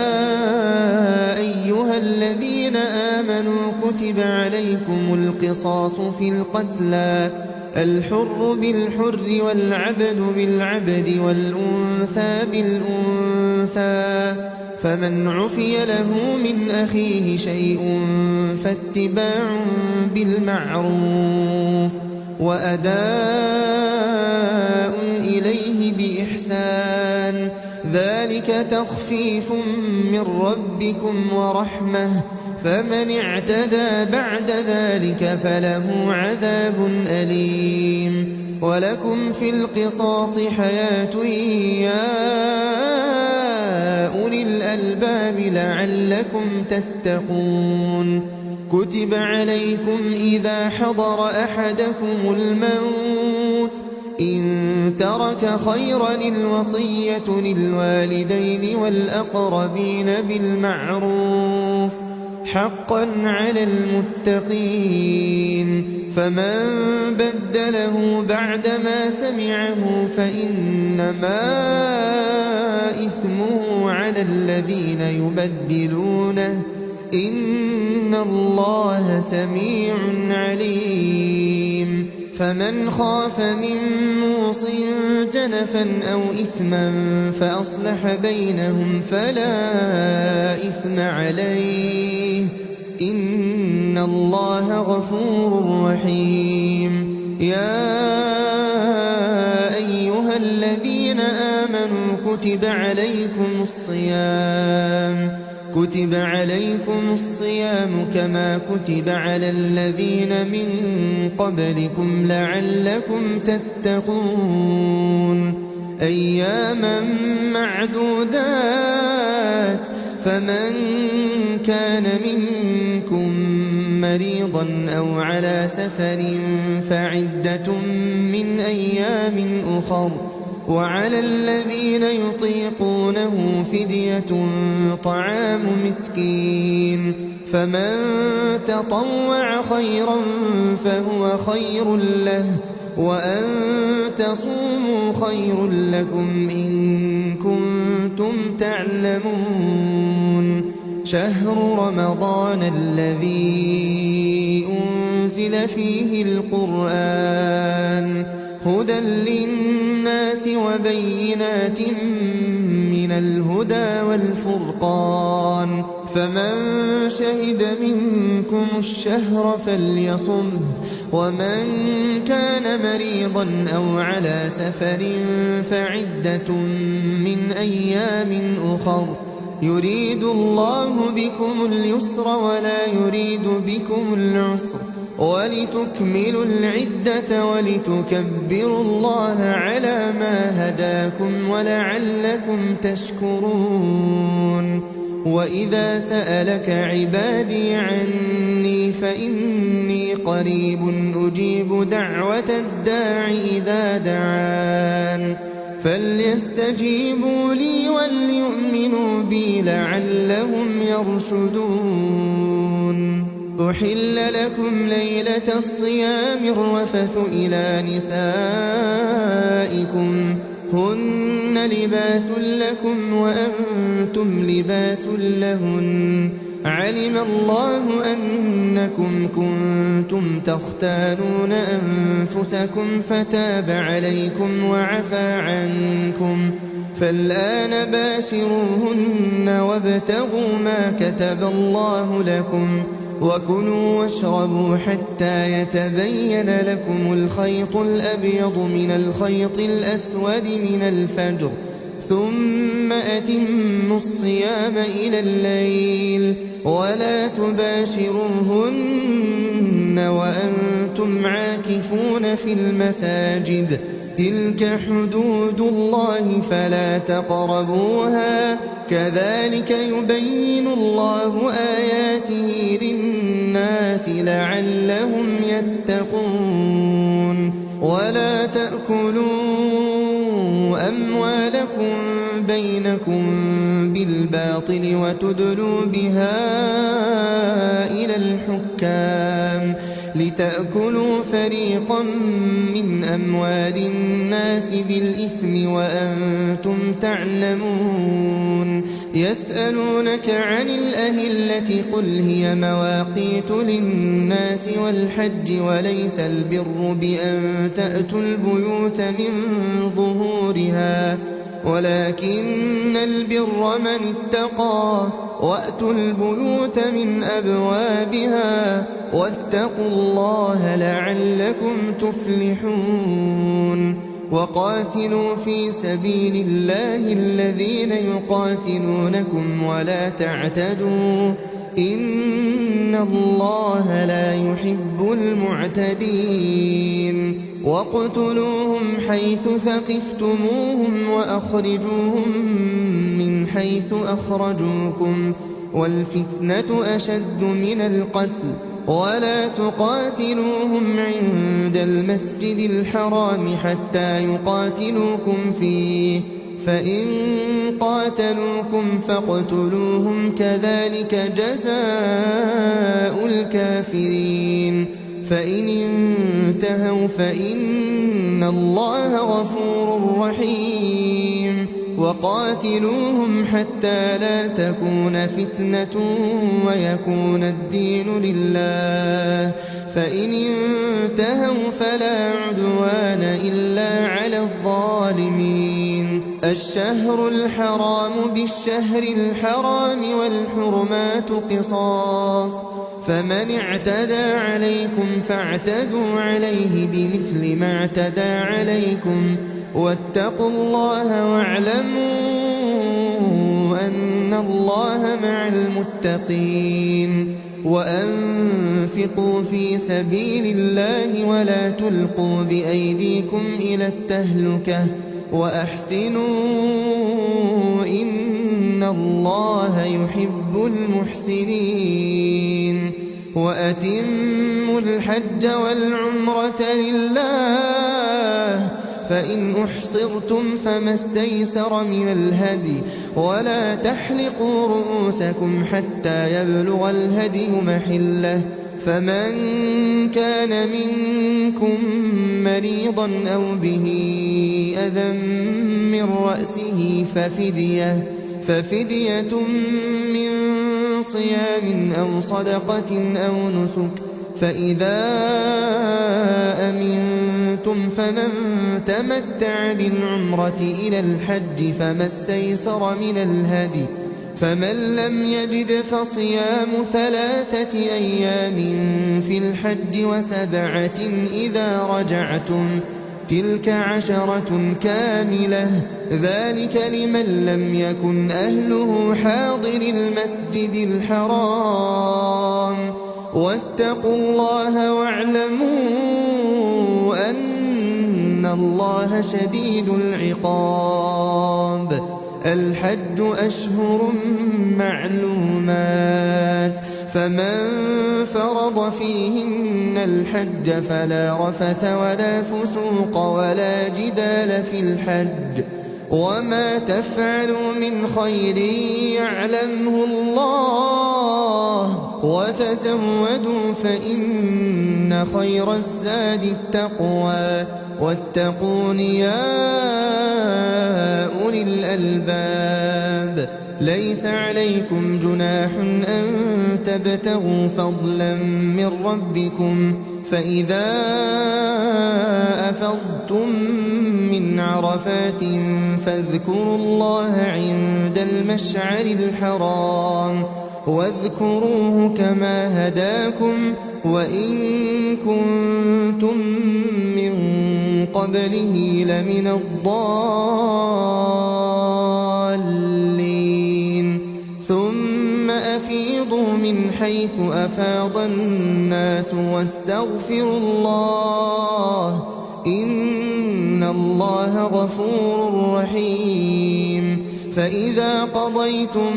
أيها الذين آمنوا كتب عليكم القصاص في القتلى الحر بالحر والعبد بالعبد والأنثى بالأنثى فمن عفي له من أخيه شيء فاتباع بالمعروف وأداء إليه بإحسان ذلك تخفيف من ربكم ورحمة فمن اعتدى بعد ذلك فله عذاب أليم. ولكم في القصاص حياة يا أولي الألباب لعلكم تتقون. كتب عليكم إذا حضر أحدكم الموت إن ترك خيرا الوصية للوالدين والأقربين بالمعروف حقا على المتقين. فمن بدله بعدما سمعه فإنما إثمه على الذين يبدلونه إن الله سميع عليم. فمن خاف من موص جنفا أو إثما فأصلح بينهم فلا إثم عليه إن الله غفور رحيم. يا أيها الذين آمنوا كتب عليكم الصيام كما كتب على الذين من قبلكم لعلكم تتقون. أياما معدودات فمن كان منكم مريضا أو على سفر فعدة من أيام أخر وعلى الذين يطيقونه فدية طعام مسكين فمن تطوع خيرا فهو خير له وأن تصوموا خير لكم إن كنتم تعلمون. شهر رمضان الذي أنزل فيه القرآن هدى للناس وبينات من الهدى والفرقان فمن شهد منكم الشهر فليصمه ومن كان مريضا أو على سفر فعدة من أيام أخر يريد الله بكم اليسر ولا يريد بكم العسر ولتكملوا العدة ولتكبروا الله على ما هداكم ولعلكم تشكرون. وإذا سألك عبادي عني فإني قريب أجيب دعوة الداع إذا دعان فليستجيبوا لي وليؤمنوا بي لعلهم يرشدون. أحل لكم ليلة الصيام الرفث إلى نسائكم هن لباس لكم وأنتم لباس لهن علم الله أنكم كنتم تختانون أنفسكم فتاب عليكم وعفى عنكم فالآن باشروهن وابتغوا ما كتب الله لكم وكلوا واشربوا حتى يتبين لكم الخيط الأبيض من الخيط الأسود من الفجر ثم أتموا الصيام إلى الليل ولا تباشروهن وأنتم عاكفون في المساجد تلك حدود الله فلا تقربوها كذلك يبين الله آياته للناس لعلهم يتقون. ولا تأكلوا أموالكم بينكم بالباطل وتدلوا بها إلى الحكام لتأكلوا فريقا من أموال الناس بالإثم وأنتم تعلمون. يسألونك عن الأهلة قل هي مواقيت للناس والحج وليس البر بأن تأتوا البيوت من ظهورها ولكن البر من اتقى وأتوا البيوت من أبوابها واتقوا الله لعلكم تفلحون. وقاتلوا في سبيل الله الذين يقاتلونكم ولا تعتدوا إن الله لا يحب المعتدين. واقتلوهم حيث ثقفتموهم وأخرجوهم من حيث أخرجوكم والفتنة أشد من القتل ولا تقاتلوهم عند المسجد الحرام حتى يقاتلوكم فيه فإن قاتلوكم فاقتلوهم كذلك جزاء الكافرين. فإن انتهوا فإن الله غفور رحيم. وقاتلوهم حتى لا تكون فتنة ويكون الدين لله فإن انتهوا فلا عدوان إلا على الظالمين. الشهر الحرام بالشهر الحرام والحرمات قصاص فمن اعتدى عليكم فاعتدوا عليه بمثل ما اعتدى عليكم واتقوا الله واعلموا أن الله مع المتقين. وأنفقوا في سبيل الله ولا تلقوا بأيديكم إلى التهلكة وأحسنوا إن الله يحب المحسنين. وأتموا الحج والعمرة لله فإن أحصرتم فما استيسر من الهدي ولا تحلقوا رؤوسكم حتى يبلغ الهدي محله فمن كان منكم مريضا أو به أذى من رأسه ففدية من صيام أو صدقة أو نسك فإذا أمنتم فمن تمتع بالعمرة إلى الحج فما استيسر من الهدي فمن لم يجد فصيام 3 أيام في الحج و7 إذا رجعتم تلك 10 كاملة ذلك لمن لم يكن أهله حاضر المسجد الحرام. واتقوا الله واعلموا أن الله شديد العقاب. الحج أشهر معلومات فمن فرض فيهن الحج فلا رفث ولا فسوق ولا جدال في الحج وما تفعلوا من خير يعلمه الله وتزودوا فإن خير الزاد التقوى واتقون يا أولي الألباب ليس عليكم جناح أن تبتغوا فضلا من ربكم فإذا أفضتم من عرفات فاذكروا الله عند المشعر الحرام واذكروه كما هداكم وإن كنتم من قبله لمن الضالين ثم أفيضوا من حيث أفاض الناس واستغفروا الله إن الله غفور رحيم فإذا قضيتم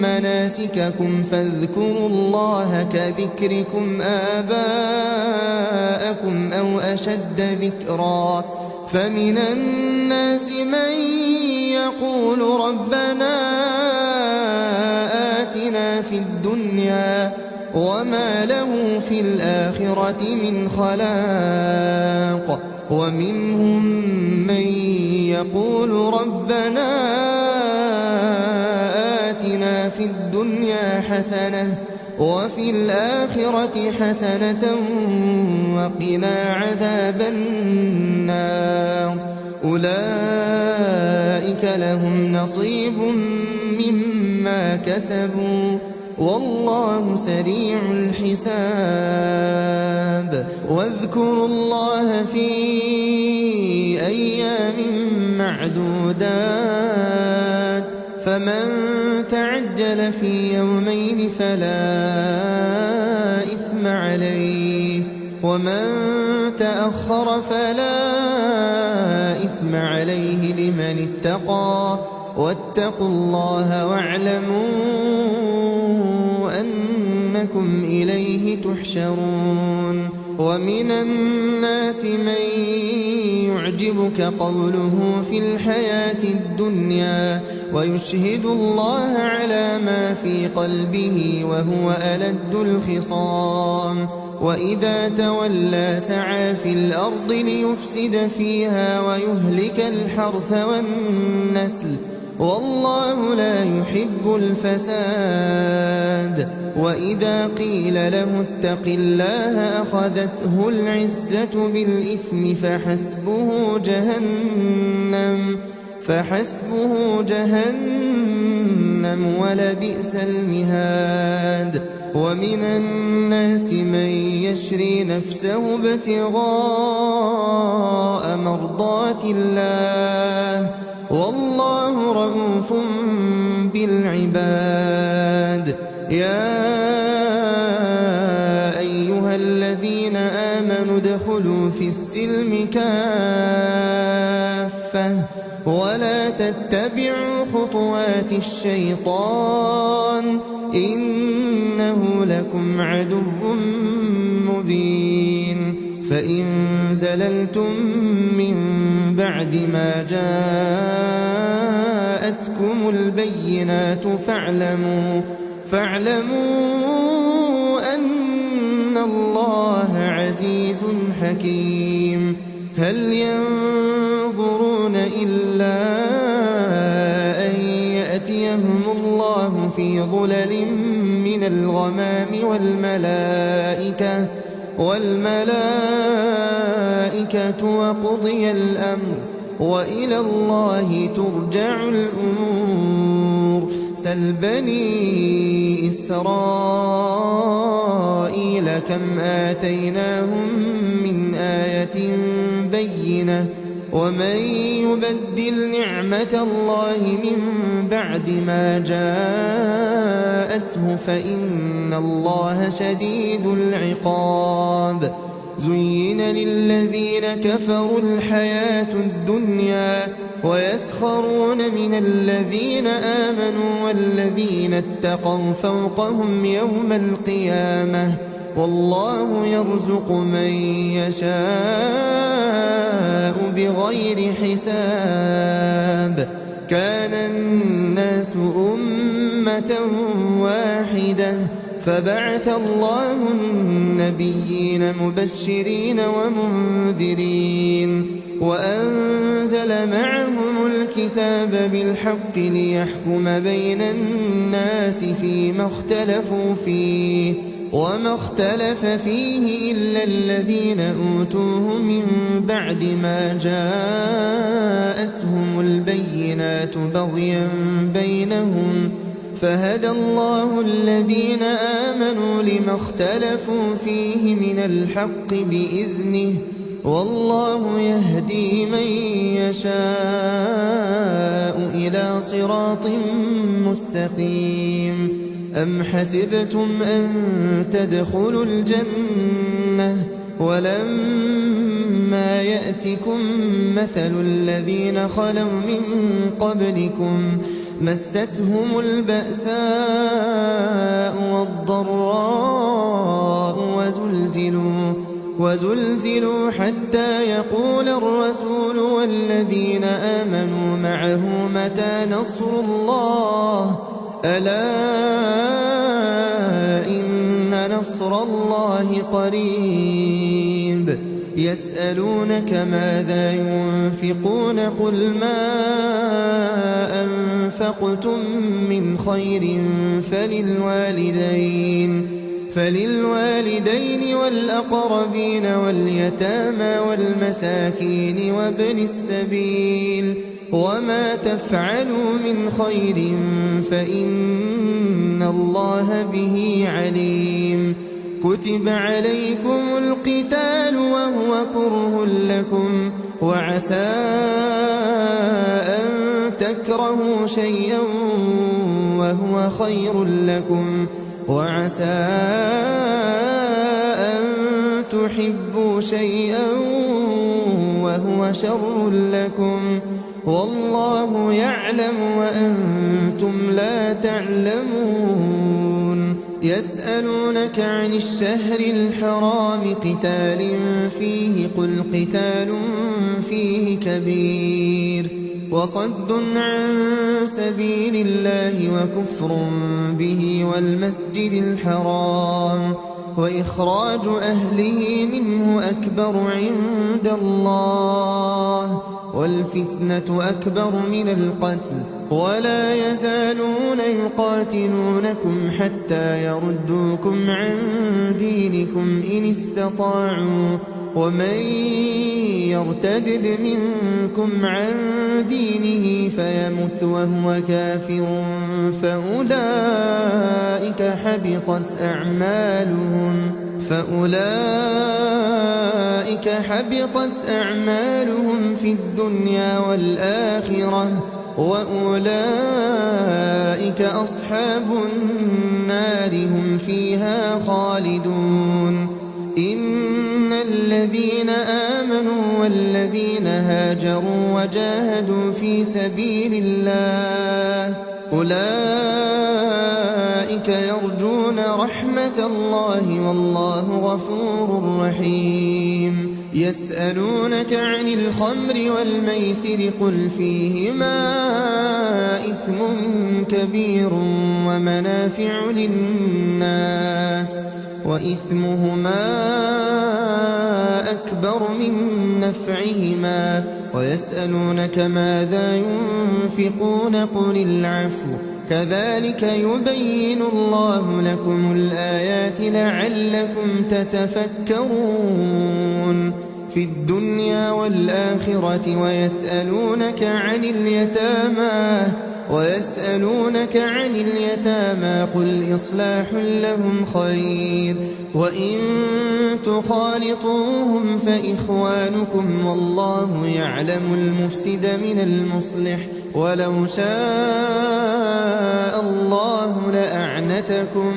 مناسككم فاذكروا الله كذكركم آباءكم أو أشد ذكرا فمن الناس من يقول ربنا آتنا في الدنيا وما له في الآخرة من خلاق ومنهم من يقول ربنا آتنا في الدنيا حسنة وفي الآخرة حسنة وقنا عذاب النار أولئك لهم نصيب مما كسبوا والله سريع الحساب واذكروا الله في أيام معدودات فمن تعجل في يومين فلا إثم عليه ومن تأخر فلا إثم عليه لمن اتقى واتقوا الله واعلموا أنكم إليه تحشرون ومن الناس من يعجبك قوله في الحياة الدنيا ويشهد الله على ما في قلبه وهو ألد الخصام وإذا تولى سعى في الأرض ليفسد فيها ويهلك الحرث والنسل والله لا يحب الفساد وإذا قيل له اتق الله أخذته العزة بالإثم فحسبه جهنم ولبئس المهاد ومن الناس من يشري نفسه ابتغاء مرضات الله والله رؤوف بالعباد يا أيها الذين آمنوا ادخلوا في السلم كافة ولا تتبعوا خطوات الشيطان إنه لكم عدو مبين فإن زللتم من بعد ما جاءتكم البينات فاعلموا أن الله عزيز حكيم هل ينظرون إلا أن يأتيهم الله في ظلل من الغمام والملائكة وقضي الأمر وإلى الله ترجع الأمور سل بني إسرائيل كم آتيناهم من آية بينة ومن يبدل نعمة الله من بعد ما جاءته فإن الله شديد العقاب زين للذين كفروا الحياة الدنيا ويسخرون من الذين آمنوا والذين اتقوا فوقهم يوم القيامة والله يرزق من يشاء بغير حساب. كان الناس أمة واحدة فبعث الله النبيين مبشرين ومنذرين وأنزل معهم الكتاب بالحق ليحكم بين الناس فيما اختلفوا فيه وما اختلف فيه إلا الذين أوتوه من بعد ما جاءتهم البينات بغيا بينهم فهدى الله الذين آمنوا لما اختلفوا فيه من الحق بإذنه والله يهدي من يشاء إلى صراط مستقيم. أم حسبتم أن تدخلوا الجنة ولما يأتكم مثل الذين خلوا من قبلكم مستهم البأساء والضراء وزلزلوا حتى يقول الرسول والذين آمنوا معه متى نصر الله ألا إن نصر الله قريب. يسألونك ماذا ينفقون قل ما أنفقتم من خير فللوالدين والأقربين واليتامى والمساكين وابن السبيل وما تفعلوا من خير فإن الله به عليم. كتب عليكم القتال وهو كره لكم وعسى أن تكرهوا شيئا وهو خير لكم وعسى أن تحبوا شيئا وهو شر لكم والله يعلم وأنتم لا تعلمون. يسألونك عن الشهر الحرام قتال فيه قل قتال فيه كبير وصد عن سبيل الله وكفر به والمسجد الحرام وإخراج أهله منه أكبر عند الله والفتنة أكبر من القتل ولا يزالون يقاتلونكم حتى يردوكم عن دينكم إن استطاعوا ومن يرتدد منكم عن دينه فيمت وهو كافر فأولئك حبطت أعمالهم في الدنيا والآخرة وأولئك أصحاب النار هم فيها خالدون. إن الذين آمنوا والذين هاجروا وجاهدوا في سبيل الله أولئك يرجون رحمة الله والله غفور رحيم. يسألونك عن الخمر والميسر قل فيهما إثم كبير ومنافع للناس وإثمهما أكبر من نفعهما ويسألونك ماذا ينفقون قل العفو كذلك يبين الله لكم الآيات لعلكم تتفكرون في الدنيا والآخرة. ويسألونك عن اليتامى قل إصلاح لهم خير وإن تخالطوهم فإخوانكم والله يعلم المفسد من المصلح ولو شاء الله لأعنتكم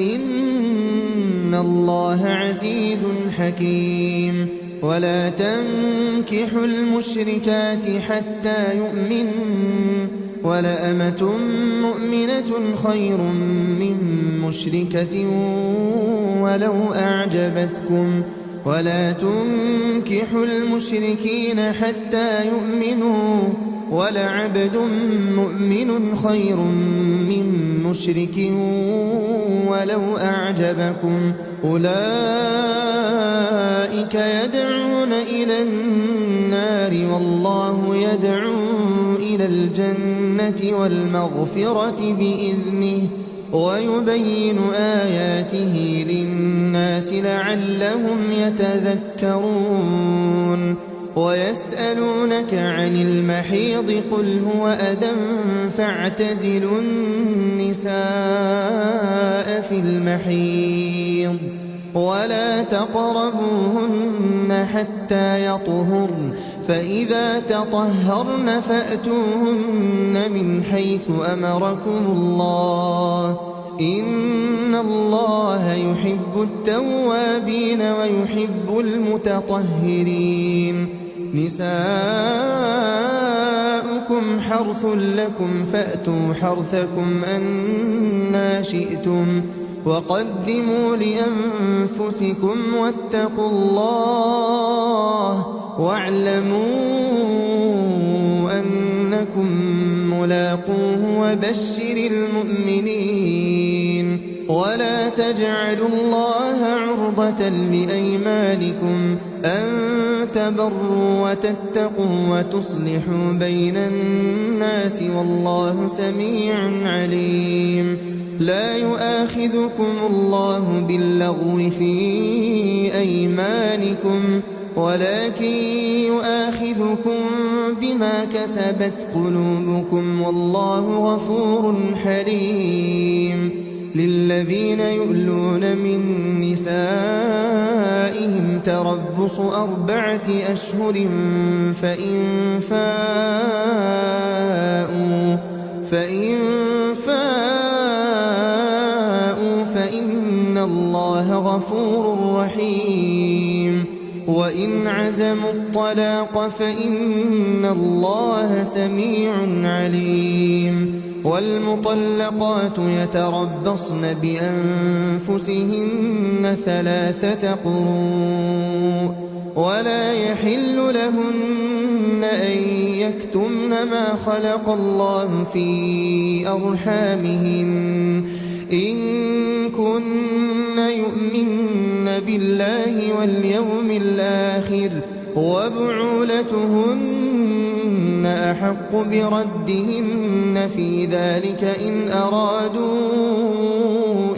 إن الله عزيز حكيم. ولا تنكحوا المشركات حتى يؤمنوا ولأمة مؤمنة خير من مشركة ولو أعجبتكم ولا تنكحوا المشركين حتى يؤمنوا ولعبد مؤمن خير من مشرك ولو أعجبكم أولئك يدعون إلى النار والله يدعو إلى الجنة والمغفرة بإذنه ويبين آياته للناس لعلهم يتذكرون ويسألونك عن المحيض قل هو أذى فاعتزلوا النساء في المحيض ولا تقربوهن حتى يطهرن فإذا تطهرن فأتوهن من حيث أمركم الله إن الله يحب التوابين ويحب المتطهرين نساؤكم حرث لكم فأتوا حرثكم أنى شئتم وقدموا لأنفسكم واتقوا الله واعلموا أنكم ملاقوه وبشر المؤمنين ولا تجعلوا الله عرضة لأيمانكم أن تبروا وتتقوا وتصلحوا بين الناس والله سميع عليم لا يؤاخذكم الله باللغو في أيمانكم ولكن يؤاخذكم بما كسبت قلوبكم والله غفور حليم للذين يؤلون من نسائهم تربص 4 أشهر فإن فاءوا فإن الله غفور رحيم وإن عزموا الطلاق فإن الله سميع عليم والمطلقات يتربصن بأنفسهن 3 قروء ولا يحل لهن أن يكتمن ما خلق الله في أرحامهن إن كن يؤمن بالله واليوم الآخر وبعولتهن أحق بردهن في ذلك إن أرادوا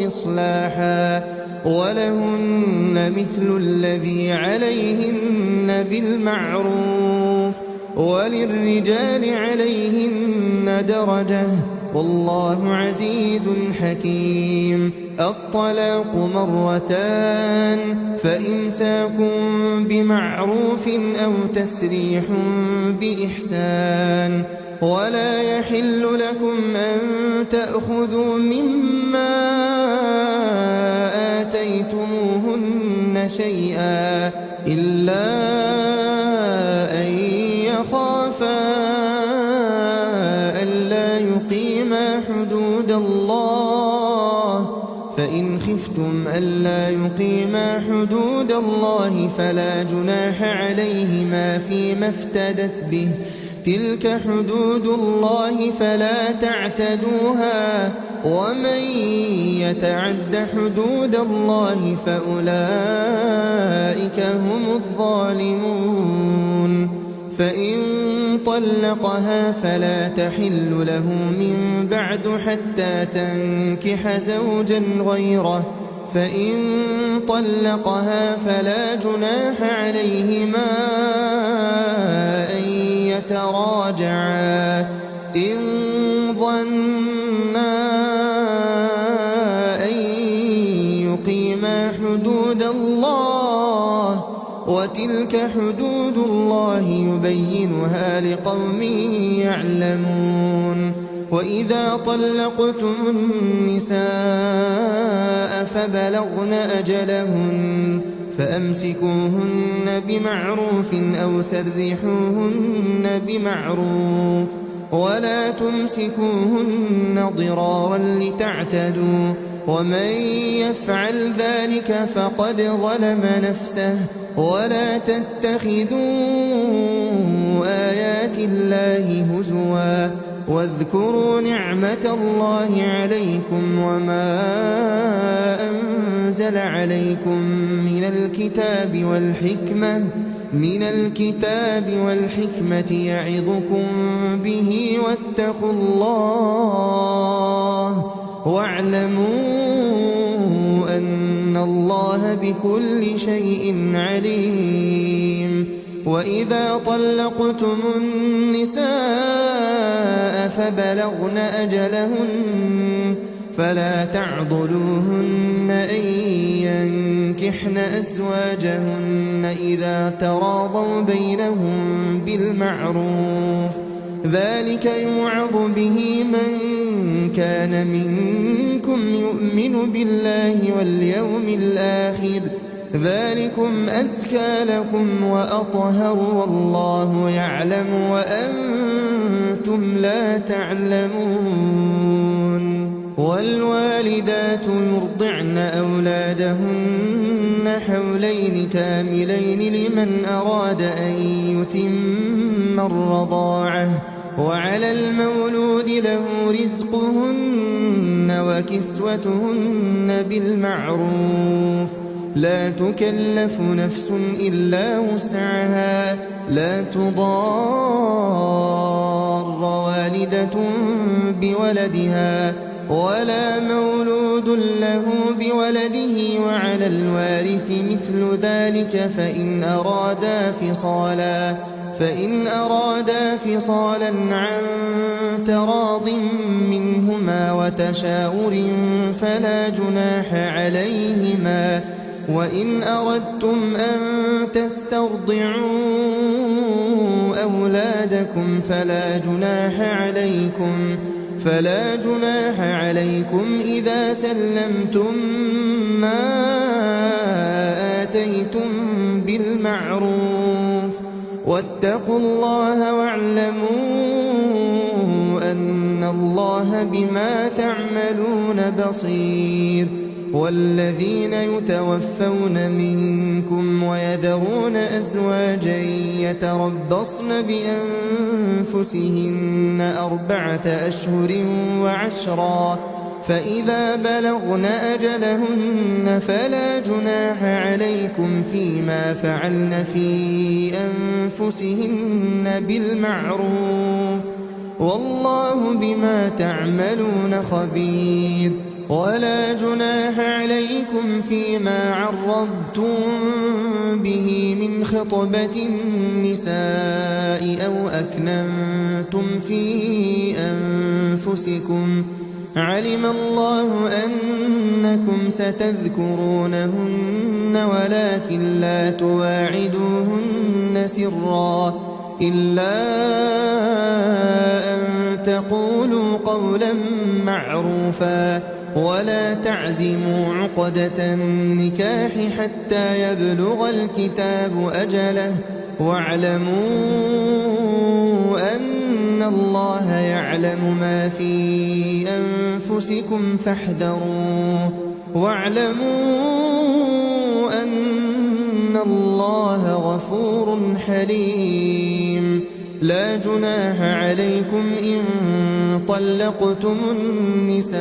إصلاحا ولهن مثل الذي عليهن بالمعروف وللرجال عليهن درجة والله عزيز حكيم الطلاق 2 فإمساكم بمعروف أو تسريح بإحسان ولا يحل لكم أن تأخذوا مما آتيتموهن شيئا إلا أن يخافا ألا يقيما حدود الله فإن خفتم ألا يقيما حدود الله فلا جناح عليهما فيما افتدت به تلك حدود الله فلا تعتدوها ومن يتعد حدود الله فأولئك هم الظالمون فإن طلقها فلا تحل له من بعد حتى تنكح زوجا غيره فإن طلقها فلا جناح عليهما أن يتراجعا إن ظنا أن يقيما حدود الله وتلك حدود الله يبينها لقوم يعلمون وإذا طلقتم النساء فبلغن أجلهن فأمسكوهن بمعروف أو سرحوهن بمعروف ولا تمسكوهن ضرارا لتعتدوا ومن يفعل ذلك فقد ظلم نفسه ولا تتخذوا آيات الله هزوا واذكروا نعمة الله عليكم وما أنزل عليكم من الكتاب والحكمة يعظكم به واتقوا الله واعلموا أن الله بكل شيء عليم. وإذا طلقتم النساء فبلغن أجلهن فلا تعضلوهن أن ينكحن أزواجهن إذا تراضوا بينهم بالمعروف ذلك يوعظ به من كان منكم يؤمن بالله واليوم الآخر ذلكم أزكى لكم وأطهر والله يعلم وأنتم لا تعلمون. والوالدات يرضعن أولادهن حولين كاملين لمن أراد أن يتم الرضاعة وعلى المولود له رزقهن وكسوتهن بالمعروف لا تكلف نفس إلا وسعها لا تضار والدة بولدها ولا مولود له بولده وعلى الوارث مثل ذلك فإن أرادا فصالا عن تراض منهما وتشاور فلا جناح عليهما. وإن أردتم أن تسترضعوا أولادكم فلا جناح عليكم إذا سلمتم ما آتيتم بالمعروف واتقوا الله واعلموا أن الله بما تعملون بصير. والذين يتوفون منكم ويذرون أزواجا يتربصن بأنفسهن 4 أشهر وعشرا فإذا بلغن أجلهن فلا جناح عليكم فيما فعلن في أنفسهن بالمعروف والله بما تعملون خبير. ولا جناح عليكم فيما عرضتم به من خطبة النساء أو أكننتم في أنفسكم علم الله أنكم ستذكرونهن ولكن لا تواعدوهن سرا إلا أن تقولوا قولا معروفا ولا تعزموا عقدة النكاح حتى يبلغ الكتاب أجله واعلموا أن الله يعلم ما في أنفسكم فاحذروه واعلموا أن الله غفور حليم. لا جناح عليكم إن طلقتم النساء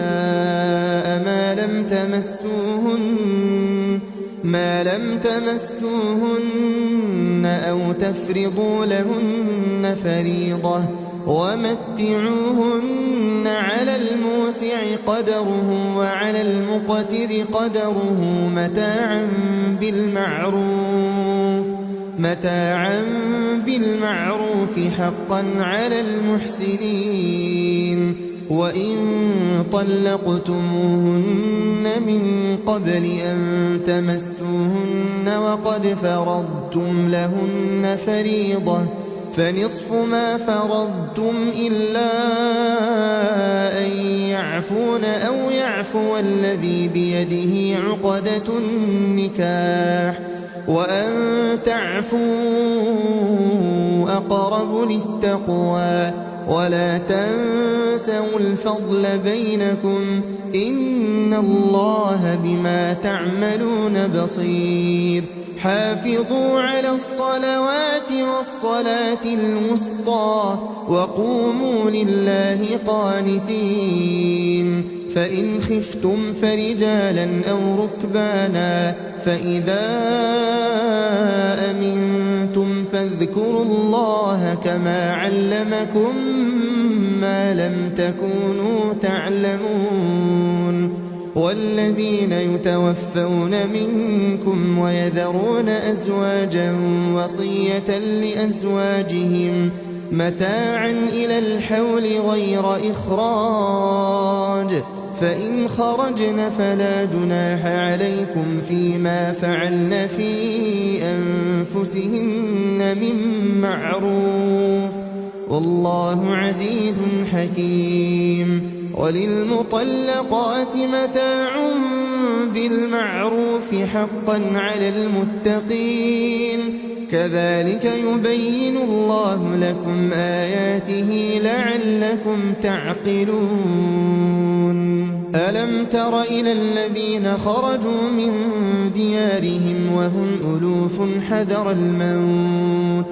ما لم تمسوهن أو تفرضوا لهن فريضة ومتعوهن على الموسع قدره وعلى المقتر قدره متاعا بالمعروف حقا على المحسنين. وإن طلقتموهن من قبل أن تمسوهن وقد فرضتم لهن فريضة فنصف ما فرضتم إلا أن يعفون أو يعفو الذي بيده عقدة النكاح وأن تعفوا أقرب للتقوى ولا تنسوا الفضل بينكم إن الله بما تعملون بصير حافظوا على الصلوات والصلاة الوسطى وقوموا لله قانتين فإن خفتم فرجالا أو ركبانا فإذا أمنتم فاذكروا الله كما علمكم ما لم تكونوا تعلمون والذين يتوفون منكم ويذرون أزواجا وصية لأزواجهم متاعا إلى الحول غير إخراج فإن خرجن فلا جناح عليكم فيما فعلن في أنفسهن من معروف والله عزيز حكيم وللمطلقات متاع بالمعروف حقا على المتقين كذلك يبين الله لكم آياته لعلكم تعقلون ألم تر إلى الذين خرجوا من ديارهم وهم ألوف حذر الموت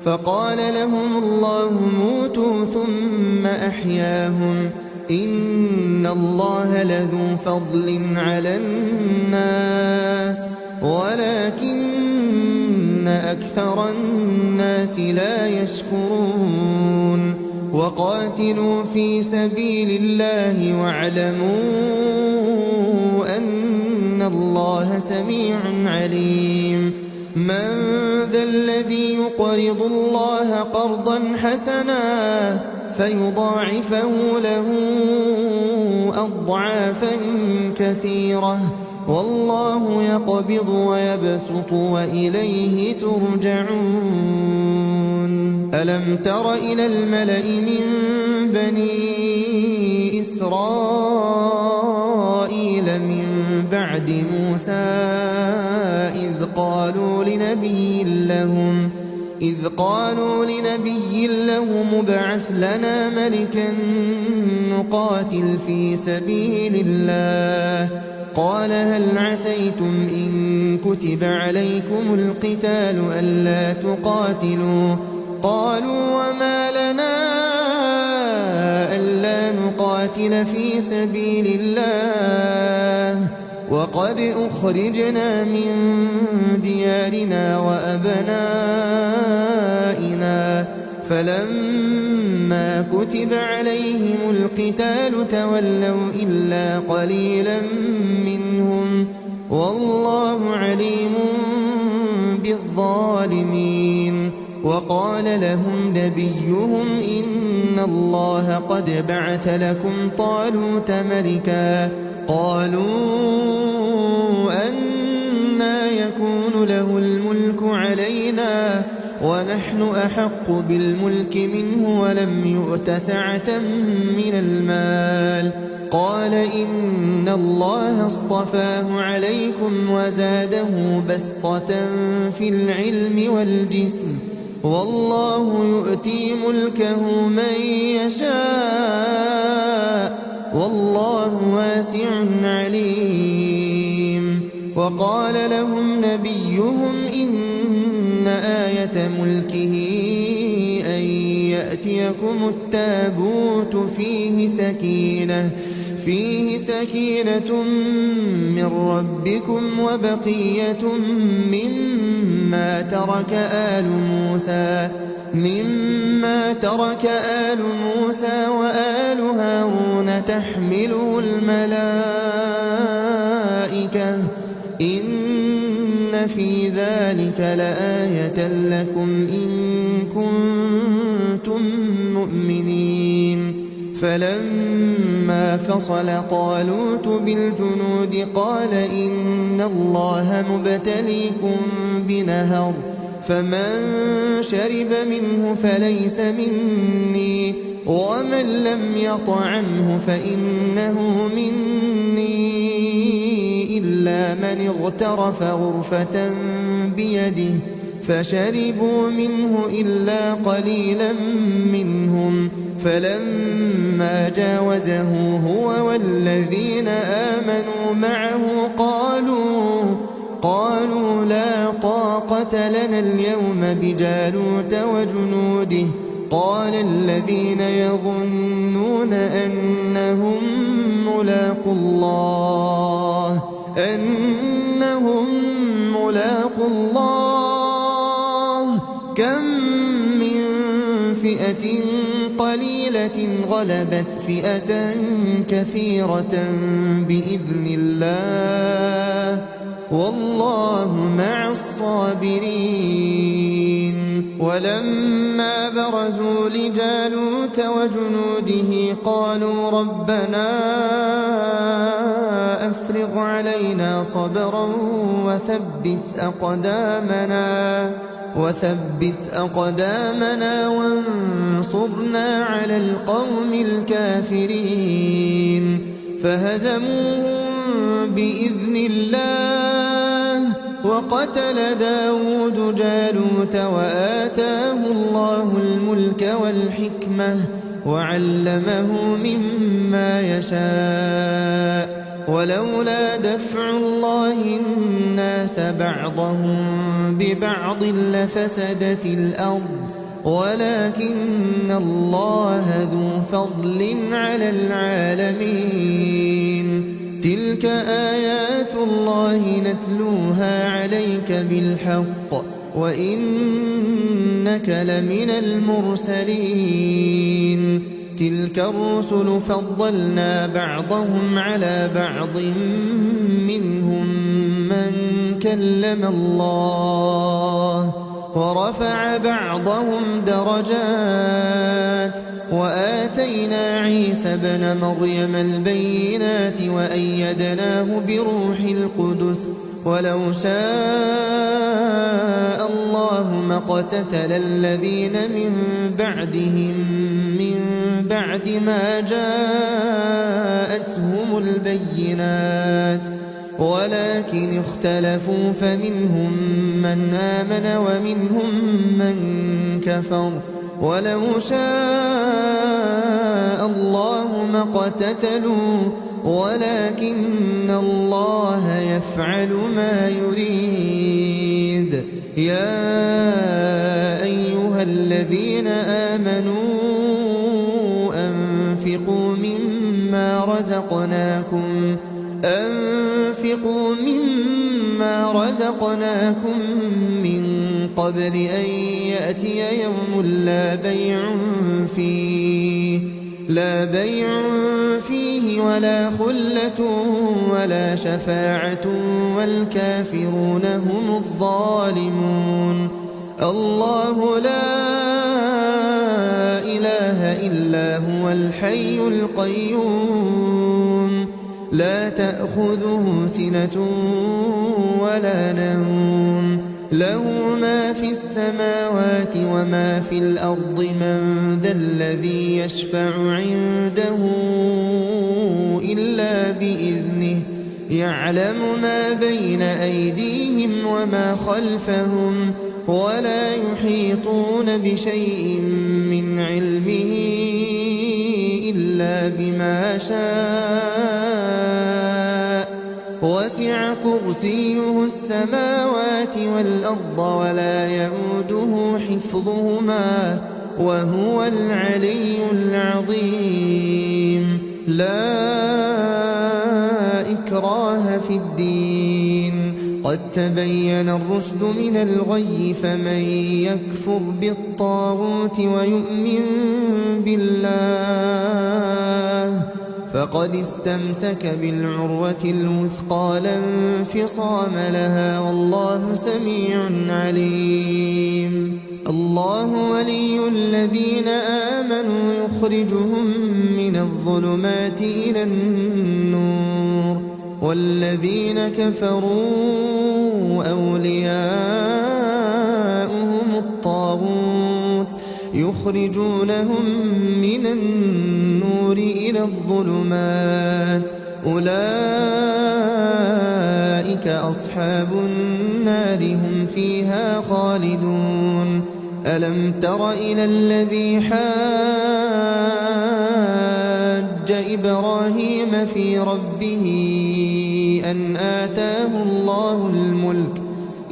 فقال لهم الله موتوا ثم أحياهم إن الله لذو فضل على الناس ولكن أكثر الناس لا يشكرون وقاتلوا في سبيل الله واعلموا أن الله سميع عليم من ذا الذي يقرض الله قرضا حسنا فيضاعفه له أضعافا كثيرة والله يقبض ويبسط وإليه ترجعون ألم تر إلى الملأ من بني إسرائيل من بعد موسى إذ قالوا لنبي لهم ابعث لنا ملكا نقاتل في سبيل الله قال هل عسيتم إن كتب عليكم القتال ألا تقاتلوا قالوا وما لنا ألا نقاتل في سبيل الله وقد أخرجنا من ديارنا وأبنائنا فلما كتب عليهم القتال تولوا إلا قليلا منهم والله عليم بالظالمين وقال لهم نبيهم إن الله قد بعث لكم طالوت ملكا قالوا أنى يكون له الملك علينا ونحن أحق بالملك منه ولم يؤت سعة من المال قال إن الله اصطفاه عليكم وزاده بسطة في العلم والجسم والله يؤتي ملكه من يشاء والله واسع عليم وقال لهم نبيهم إن آية ملكه أن يأتيكم التابوت فيه سكينة من ربكم وبقية مما ترك آل موسى وآل هارون تحمله الملائكة إن في ذلك لآية لكم إن كنتم مؤمنين فلما فصل طالوت بالجنود قال إن الله مبتليكم بنهر فمن شرب منه فليس مني ومن لم يطعمه فإنه مني إلا من اغترف غرفة بيده فشربوا منه إلا قليلا منهم فلما جاوزه هو والذين آمنوا معه قالوا لا طاقة لنا اليوم بجالوت وجنوده قال الذين يظنون أنهم ملاقو الله كم من فئة قليلة غلبت فئة كثيرة بإذن الله والله مع الصابرين. ولما برزوا لجالوت وجنوده قالوا ربنا أفرغ علينا صبرا وثبت أقدامنا وانصرنا على القوم الكافرين فهزموهم بإذن الله وقتل داود جالوت وآتاه الله الملك والحكمة وعلمه مما يشاء ولولا دفع الله الناس بعضهم ببعض لفسدت الأرض ولكن الله ذو فضل على العالمين. تلك آيات الله نتلوها عليك بالحق وإنك لمن المرسلين. تلك الرسل فضلنا بعضهم على بعض منهم من كلم الله ورفع بعضهم درجات وآتينا عيسى ابن مريم البينات وأيدناه بروح القدس ولو شاء الله ما اقتتل الذين من بعدهم من بعد ما جاءتهم البينات ولكن اختلفوا فمنهم من آمن ومنهم من كفر ولو شاء الله ما اقتتلوا ولكن الله يفعل ما يريد. يا أيها الذين آمنوا أنفقوا مما رزقناكم من قبل أن يأتي يوم لا بيع فيه ولا خلة ولا شفاعة والكافرون هم الظالمون. الله لا إله إلا هو الحي القيوم لا تأخذه سنة ولا نوم له ما في السماوات وما في الأرض من ذا الذي يشفع عنده إلا بإذنه يعلم ما بين أيديهم وما خلفهم ولا يحيطون بشيء من علمه إلا بما شاء وسع كرسيه السماوات والأرض ولا يئوده حفظهما وهو العلي العظيم. لا إكراه في الدين قد تبين الرشد من الغي فمن يكفر بالطاغوت ويؤمن بالله فقد استمسك بالعروة الوثقى لا انفصام لها والله سميع عليم. الله ولي الذين آمنوا يخرجهم من الظلمات إلى النور والذين كفروا أولياؤهم الطاغوت يخرجونهم من النور إلى الظلمات أولئك أولئك أصحاب النار هم فيها خالدون ألم تر إلى الذي حاج إبراهيم في ربه أن آتاه الله الملك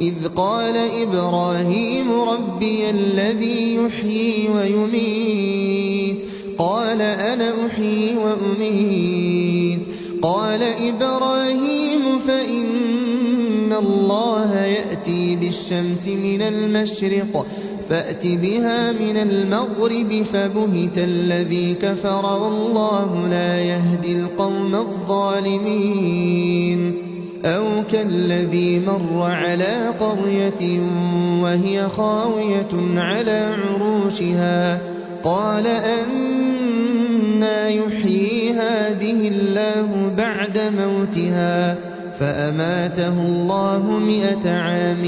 إذ قال إبراهيم ربي الذي يحيي ويميت قال أنا أحيي وأميت قال إبراهيم فإن الله يأتي بالشمس من المشرق فأت بها من المغرب فبهت الذي كفر والله لا يهدي القوم الظالمين أو كالذي مر على قرية وهي خاوية على عروشها قال أنى يحيي هذه الله بعد موتها فأماته الله 100 عام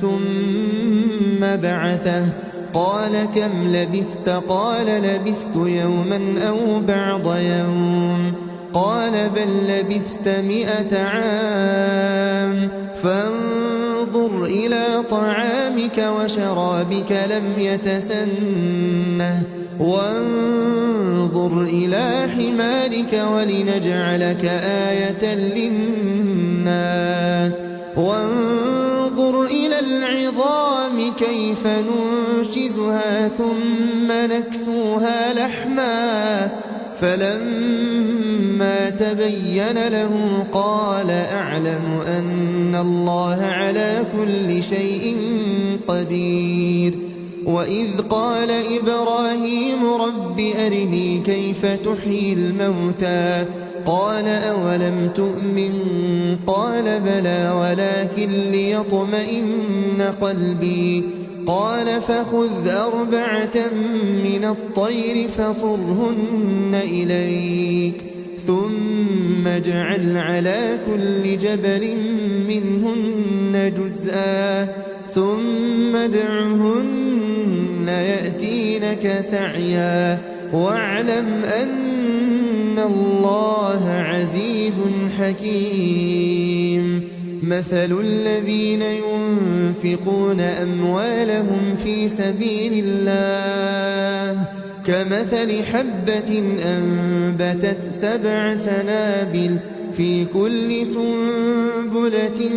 ثم بعثه قال كم لبثت قال لبثت يوما أو بعض يوم قال بل لبثت 100 عام فانظر إلى طعامك وشرابك لم يتسنه وانظر إلى حمارك ولنجعلك آية للناس وانظر إلى العظام كيف ننشزها ثم نكسوها لحما فلما تبين له قال أعلم أن الله على كل شيء قدير وإذ قال إبراهيم رب أرني كيف تحيي الموتى قال أولم تؤمن قال بلى ولكن ليطمئن قلبي قال فخذ 4 من الطير فصرهن إليك ثم اجعل على كل جبل منهن جزءا ثم ادعهن يأتينك سعيا واعلم أن الله عزيز حكيم مثل الذين ينفقون أموالهم في سبيل الله كمثل حبة أنبتت 7 سنابل في كل سنبلة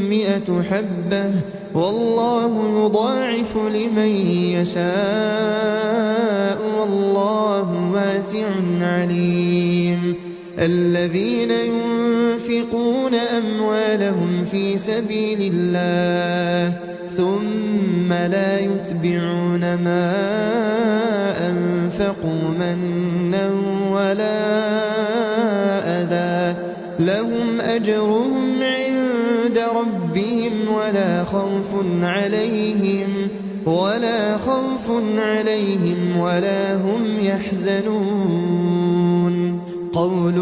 100 حبة والله يضاعف لمن يشاء والله واسع عليم الذين ينفقون أموالهم في سبيل الله ثم لا يتبعون ما أنفقوا منا ولا أذى لهم أجرهم عند ربهم ولا خوف عليهم ولا هم يحزنون قول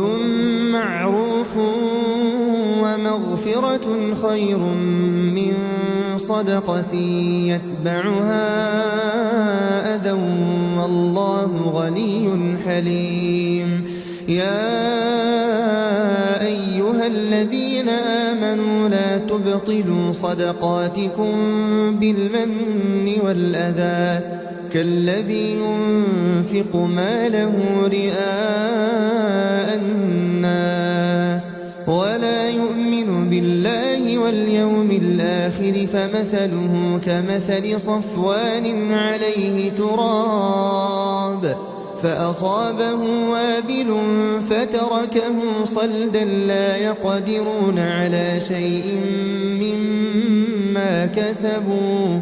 معروف ومغفرة خير من صدقة يتبعها أذى والله غني حليم يا أيها الذين آمنوا لا تبطلوا صدقاتكم بالمن والأذى كالذي ينفق ماله رئاء الناس ولا يؤمن بالله واليوم الآخر فمثله كمثل صفوان عليه تراب فأصابه وابل فتركه صلدا لا يقدرون على شيء مما كسبوا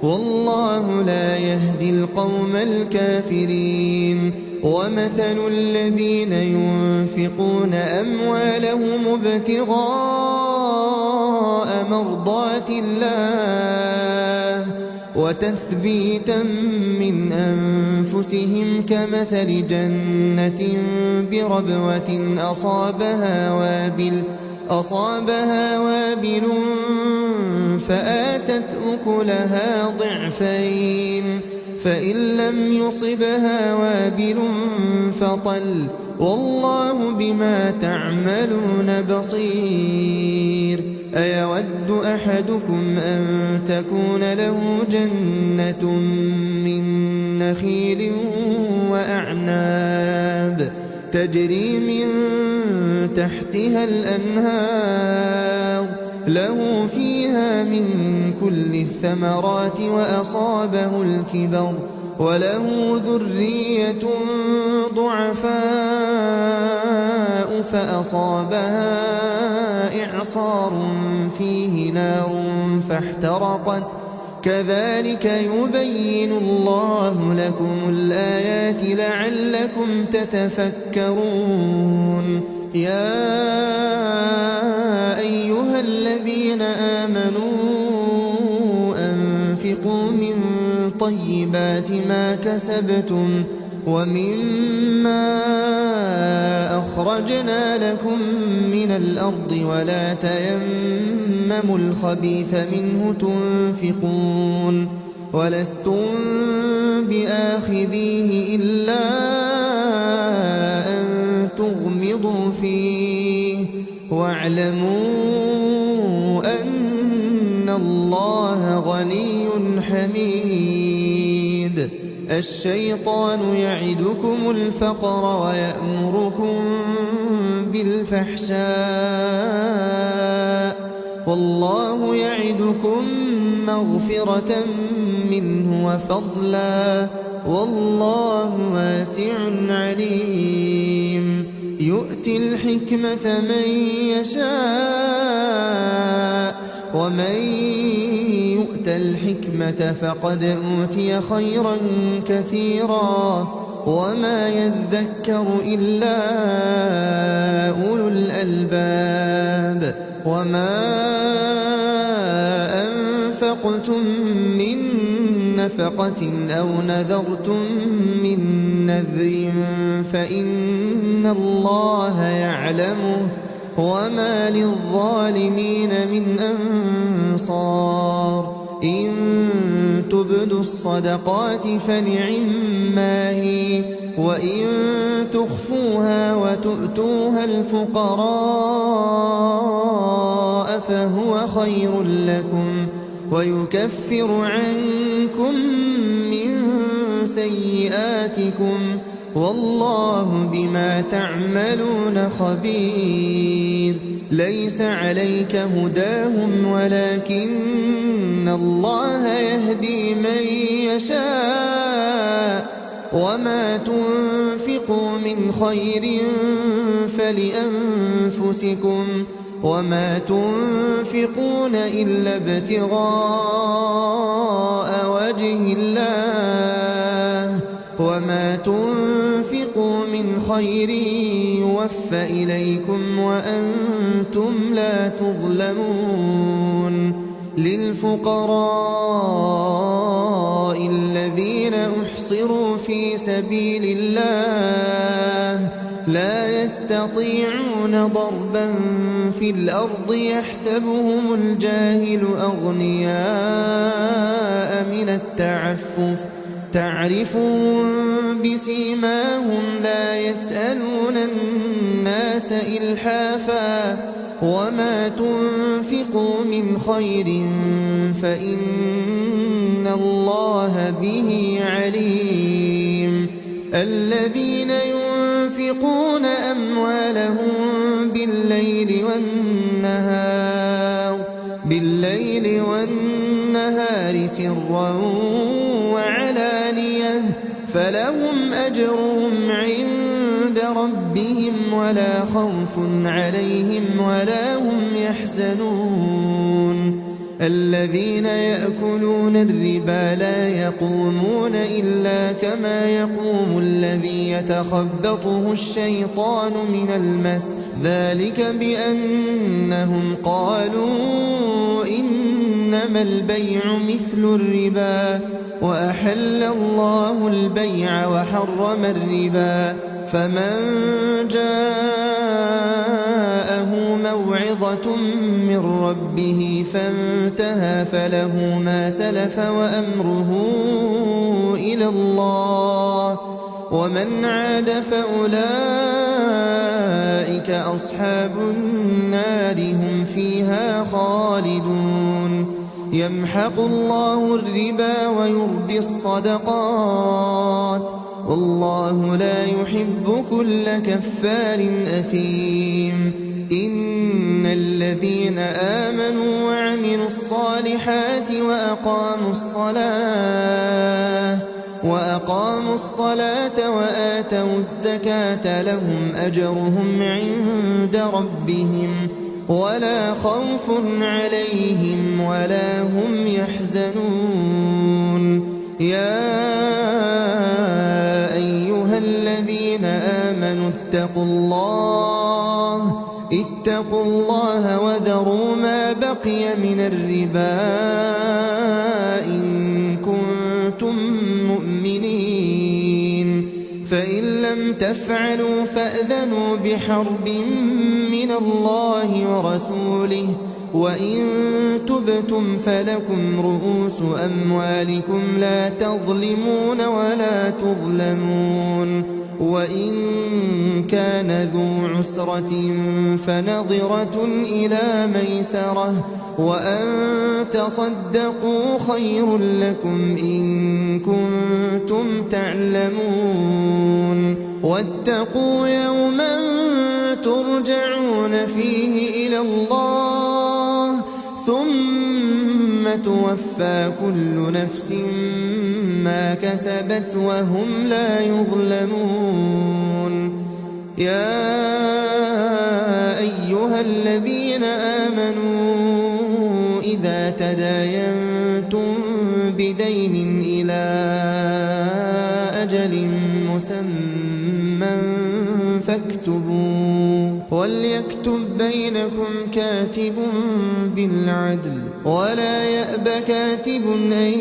والله لا يهدي القوم الكافرين ومثل الذين ينفقون أموالهم ابتغاء مرضات الله وتثبيتا من أنفسهم كمثل جنة بربوة أصابها وابل فآتت أكلها ضعفين فإن لم يصبها وابل فطل والله بما تعملون بصير أيود أحدكم أن تكون له جنة من نخيل وأعناب تجري من تحتها الأنهار له فيها من كل الثمرات وأصابه الكبر وله ذرية ضعفاء فأصابها إعصار فيه نار فاحترقت كذلك يبين الله لكم الآيات لعلكم تتفكرون يا أيها الذين آمنوا أنفقوا من طيبات ما كسبتم ومما أخرجنا لكم من الأرض ولا تيمموا الخبيث منه تنفقون ولستم بآخذيه إلا أن تغمضوا فيه واعلموا أن الله غني حميد الشيطان يعدكم الفقر ويأمركم بالفحشاء والله يعدكم مغفرة منه وفضلا والله واسع عليم يؤتي الحكمة من يشاء ومن يؤت الحكمة فقد أوتي خيرا كثيرا وما يذكر إلا أولو الألباب وما أنفقتم من نفقة أو نذرتم من نذر فإن الله يعلمه وما للظالمين من أنصار إن تبدوا الصدقات فنعما هي وإن تخفوها وتؤتوها الفقراء فهو خير لكم ويكفر عنكم من سيئاتكم والله بما تعملون خبير ليس عليك هداهم ولكن الله يهدي من يشاء وما تنفقوا من خير فلأنفسكم وما تنفقون إلا ابتغاء وجه الله وما تنفقوا من خير يوفى إليكم وأنتم لا تظلمون للفقراء الذين أحصروا في سبيل الله لا يستطيعون ضربا في الأرض يحسبهم الجاهل أغنياء من التعفف تعرفهم بسيماهم لا يسألون الناس إلحافا وما تنفقوا من خير فإن الله به عليم الذين ينفقون أموالهم بالليل والنهار سرا وعلانية فلهم أجرهم عند ربهم ولا خوف عليهم ولا هم يحزنون الذين يأكلون الربا لا يقومون إلا كما يقوم الذي يتخبطه الشيطان من المس ذلك بأنهم قالوا إنما البيع مثل الربا وأحل الله البيع وحرم الربا فمن جاءه موعظة من ربه فانتهى فله ما سلف وأمره إلى الله ومن عاد فأولئك أصحاب النار هم فيها خالدون يمحق الله الربا ويربي الصدقات والله لا يحب كل كفار أثيم إن الذين آمنوا وعملوا الصالحات وأقاموا الصلاة وآتوا الزكاة لهم أجرهم عند ربهم ولا خوف عليهم ولا هم يحزنون يا أيها الذين آمنوا اتقوا الله وذروا ما بقي من الربا إن كنتم مؤمنين فإن لم تفعلوا فأذنوا بحرب من الله ورسوله وإن تبتم فلكم رؤوس أموالكم لا تظلمون ولا تظلمون وإن كان ذو عسرة فنظرة إلى ميسرة وأن تصدقوا خير لكم إن كنتم تعلمون واتقوا يوما ترجعون فيه إلى الله ثم توفى كل نفس ما كسبت وهم لا يظلمون يا أيها الذين آمنوا إذا تداينتم بدين إلى أجل مسمى فاكتبوه وليكتب بينكم كاتب بالعدل ولا يأب كاتب أن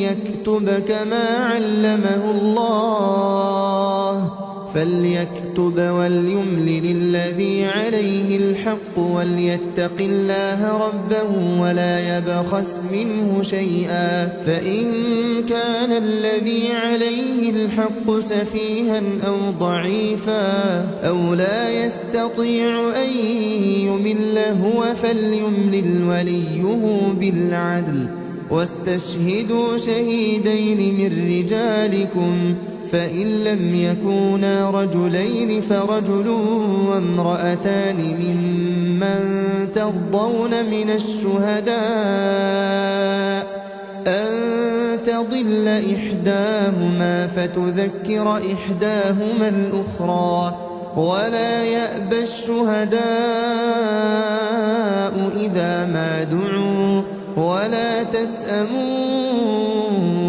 يكتب كما علمه الله فليكتب وليملل الذي عليه الحق وليتق الله ربه ولا يبخس منه شيئا فإن كان الذي عليه الحق سفيها أو ضعيفا أو لا يستطيع أن يمل هو فليملل وليه بالعدل واستشهدوا شهيدين من رجالكم فإن لم يكونا رجلين فرجل وامرأتان ممن ترضون من الشهداء أن تضل إحداهما فتذكر إحداهما الأخرى ولا يأبى الشهداء إذا ما دعوا ولا تسأموا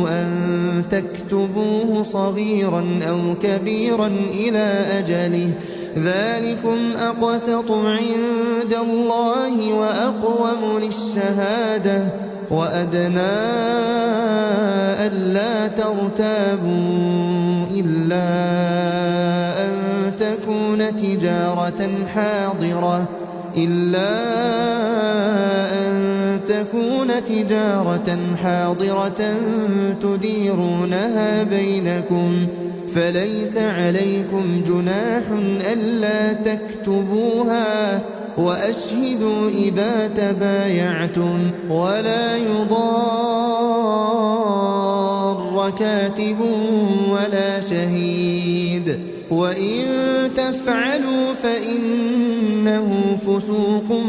أن تكتبوه صغيرا أو كبيرا إلى أجله ذلكم أقسط عند الله وأقوم للشهادة وأدنى ألا ترتابوا إلا أن تكون تجارة حاضرة تديرونها بينكم فليس عليكم جناح ألا تكتبوها وأشهدوا إذا تبايعتم ولا يضار كاتب ولا شهيد وإن تفعلوا فإنه فسوق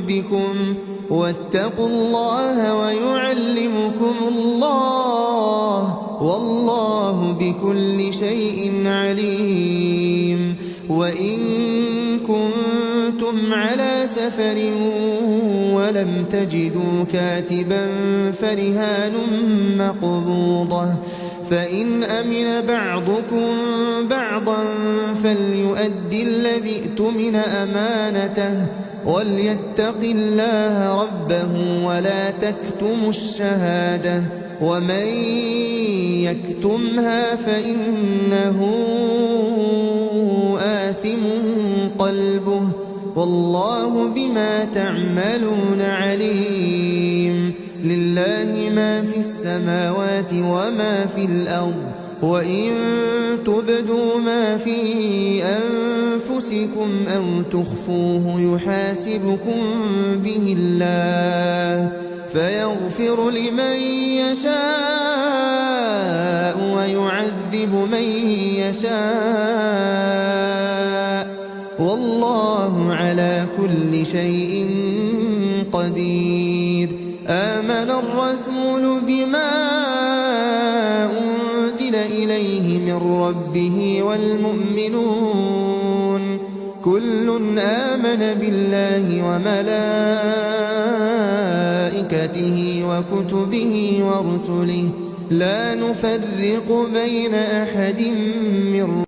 بكم واتقوا الله ويعلمكم الله والله بكل شيء عليم وإن كنتم على سفر ولم تجدوا كاتبا فرهان مقبوضة فإن أمن بعضكم بعضا فليؤدي الذي اؤتمن أمانته وليتق الله ربه ولا تكتموا الشهادة ومن يكتمها فإنه آثم قلبه والله بما تعملون عليم لله ما في السماوات وما في الأرض وإن تبدوا ما في أنفسكم أو تخفوه يحاسبكم به الله فيغفر لمن يشاء ويعذب من يشاء والله على كل شيء قدير. آمن الرسول بما أنزل إليه من ربه والمؤمنون كل آمن بالله وملائكته وكتبه ورسله لا نفرق بين أحد من